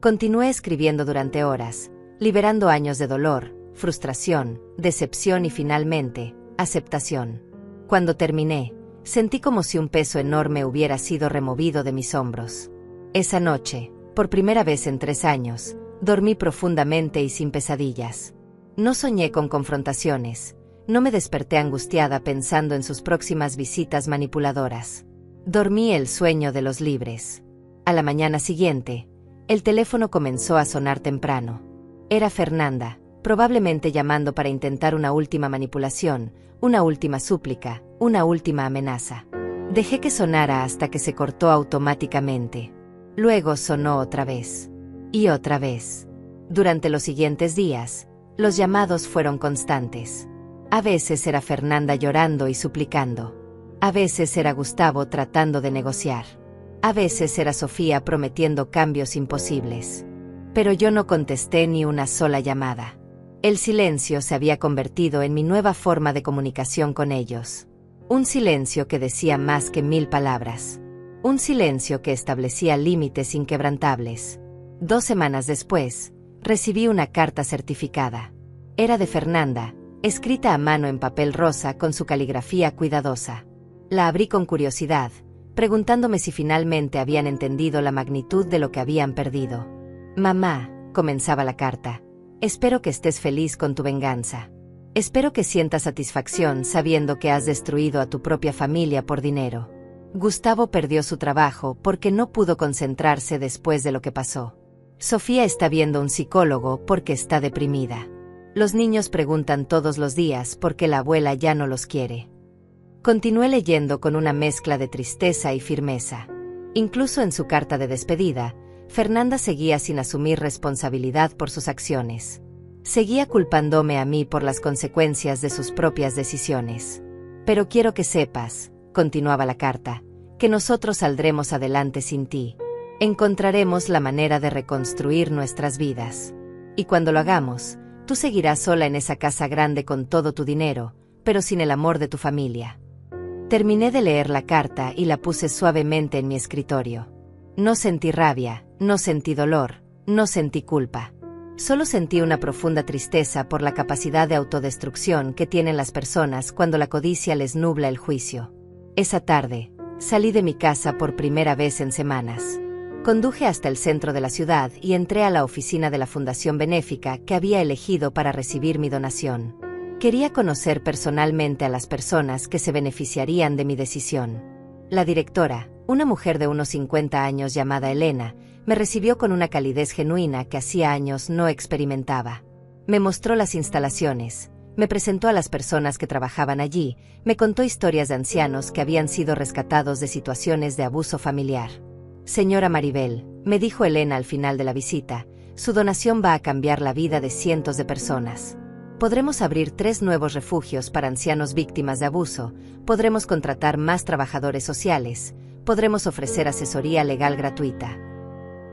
Continué escribiendo durante horas, liberando años de dolor, frustración, decepción y finalmente, aceptación. Cuando terminé, sentí como si un peso enorme hubiera sido removido de mis hombros. Esa noche, por primera vez en 3 años, dormí profundamente y sin pesadillas. No soñé con confrontaciones, no me desperté angustiada pensando en sus próximas visitas manipuladoras. Dormí el sueño de los libres. A la mañana siguiente, el teléfono comenzó a sonar temprano. Era Fernanda, probablemente llamando para intentar una última manipulación, una última súplica, una última amenaza. Dejé que sonara hasta que se cortó automáticamente. Luego sonó otra vez. Y otra vez. Durante los siguientes días, los llamados fueron constantes. A veces era Fernanda llorando y suplicando. A veces era Gustavo tratando de negociar. A veces era Sofía prometiendo cambios imposibles. Pero yo no contesté ni una sola llamada. El silencio se había convertido en mi nueva forma de comunicación con ellos. Un silencio que decía más que 1000 palabras. Un silencio que establecía límites inquebrantables. 2 semanas después, recibí una carta certificada. Era de Fernanda, escrita a mano en papel rosa con su caligrafía cuidadosa. La abrí con curiosidad, preguntándome si finalmente habían entendido la magnitud de lo que habían perdido. Mamá, comenzaba la carta, espero que estés feliz con tu venganza. Espero que sientas satisfacción sabiendo que has destruido a tu propia familia por dinero. Gustavo perdió su trabajo porque no pudo concentrarse después de lo que pasó. Sofía está viendo un psicólogo porque está deprimida. Los niños preguntan todos los días por qué la abuela ya no los quiere. Continué leyendo con una mezcla de tristeza y firmeza. Incluso en su carta de despedida, Fernanda seguía sin asumir responsabilidad por sus acciones. Seguía culpándome a mí por las consecuencias de sus propias decisiones. Pero quiero que sepas, continuaba la carta, que nosotros saldremos adelante sin ti. Encontraremos la manera de reconstruir nuestras vidas. Y cuando lo hagamos, tú seguirás sola en esa casa grande con todo tu dinero, pero sin el amor de tu familia. Terminé de leer la carta y la puse suavemente en mi escritorio. No sentí rabia, no sentí dolor, no sentí culpa. Solo sentí una profunda tristeza por la capacidad de autodestrucción que tienen las personas cuando la codicia les nubla el juicio. Esa tarde, salí de mi casa por primera vez en semanas. Conduje hasta el centro de la ciudad y entré a la oficina de la fundación benéfica que había elegido para recibir mi donación. Quería conocer personalmente a las personas que se beneficiarían de mi decisión. La directora, una mujer de unos 50 años llamada Elena, me recibió con una calidez genuina que hacía años no experimentaba. Me mostró las instalaciones, Me presentó a las personas que trabajaban allí, me contó historias de ancianos que habían sido rescatados de situaciones de abuso familiar. Señora Maribel, me dijo Elena al final de la visita, su donación va a cambiar la vida de cientos de personas. Podremos abrir 3 nuevos refugios para ancianos víctimas de abuso, podremos contratar más trabajadores sociales, podremos ofrecer asesoría legal gratuita.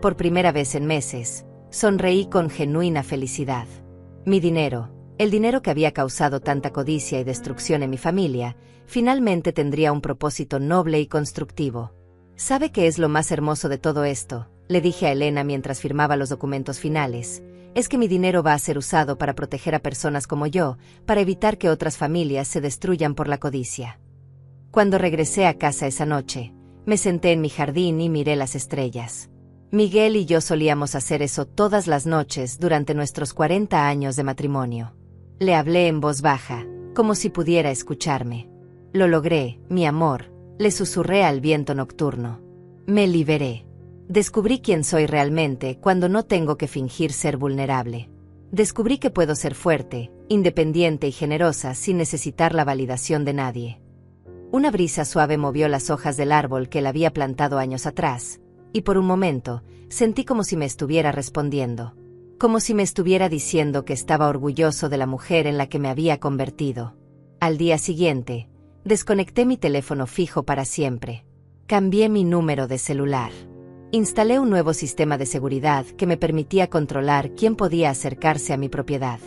Por primera vez en meses, sonreí con genuina felicidad. Mi dinero, el dinero que había causado tanta codicia y destrucción en mi familia, finalmente tendría un propósito noble y constructivo. ¿Sabe qué es lo más hermoso de todo esto?, le dije a Elena mientras firmaba los documentos finales. Es que mi dinero va a ser usado para proteger a personas como yo, para evitar que otras familias se destruyan por la codicia. Cuando regresé a casa esa noche, me senté en mi jardín y miré las estrellas. Miguel y yo solíamos hacer eso todas las noches durante nuestros 40 años de matrimonio. Le hablé en voz baja, como si pudiera escucharme. Lo logré, mi amor, le susurré al viento nocturno. Me liberé. Descubrí quién soy realmente cuando no tengo que fingir ser vulnerable. Descubrí que puedo ser fuerte, independiente y generosa sin necesitar la validación de nadie. Una brisa suave movió las hojas del árbol que él había plantado años atrás, y por un momento, sentí como si me estuviera respondiendo. Como si me estuviera diciendo que estaba orgulloso de la mujer en la que me había convertido. Al día siguiente, desconecté mi teléfono fijo para siempre. Cambié mi número de celular. Instalé un nuevo sistema de seguridad que me permitía controlar quién podía acercarse a mi propiedad.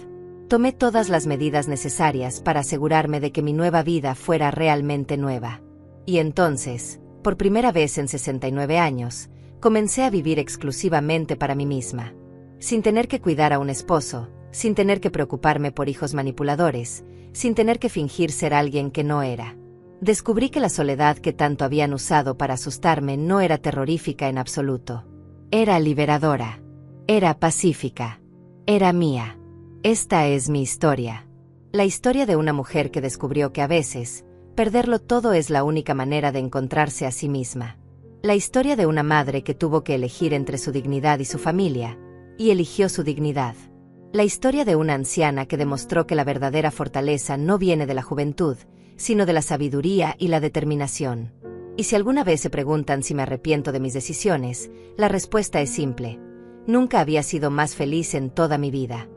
Tomé todas las medidas necesarias para asegurarme de que mi nueva vida fuera realmente nueva. Y entonces, por primera vez en 69 años, comencé a vivir exclusivamente para mí misma. Sin tener que cuidar a un esposo, sin tener que preocuparme por hijos manipuladores, sin tener que fingir ser alguien que no era. Descubrí que la soledad que tanto habían usado para asustarme no era terrorífica en absoluto. Era liberadora. Era pacífica. Era mía. Esta es mi historia. La historia de una mujer que descubrió que a veces, perderlo todo es la única manera de encontrarse a sí misma. La historia de una madre que tuvo que elegir entre su dignidad y su familia, y eligió su dignidad. La historia de una anciana que demostró que la verdadera fortaleza no viene de la juventud, sino de la sabiduría y la determinación. Y si alguna vez se preguntan si me arrepiento de mis decisiones, la respuesta es simple. Nunca había sido más feliz en toda mi vida.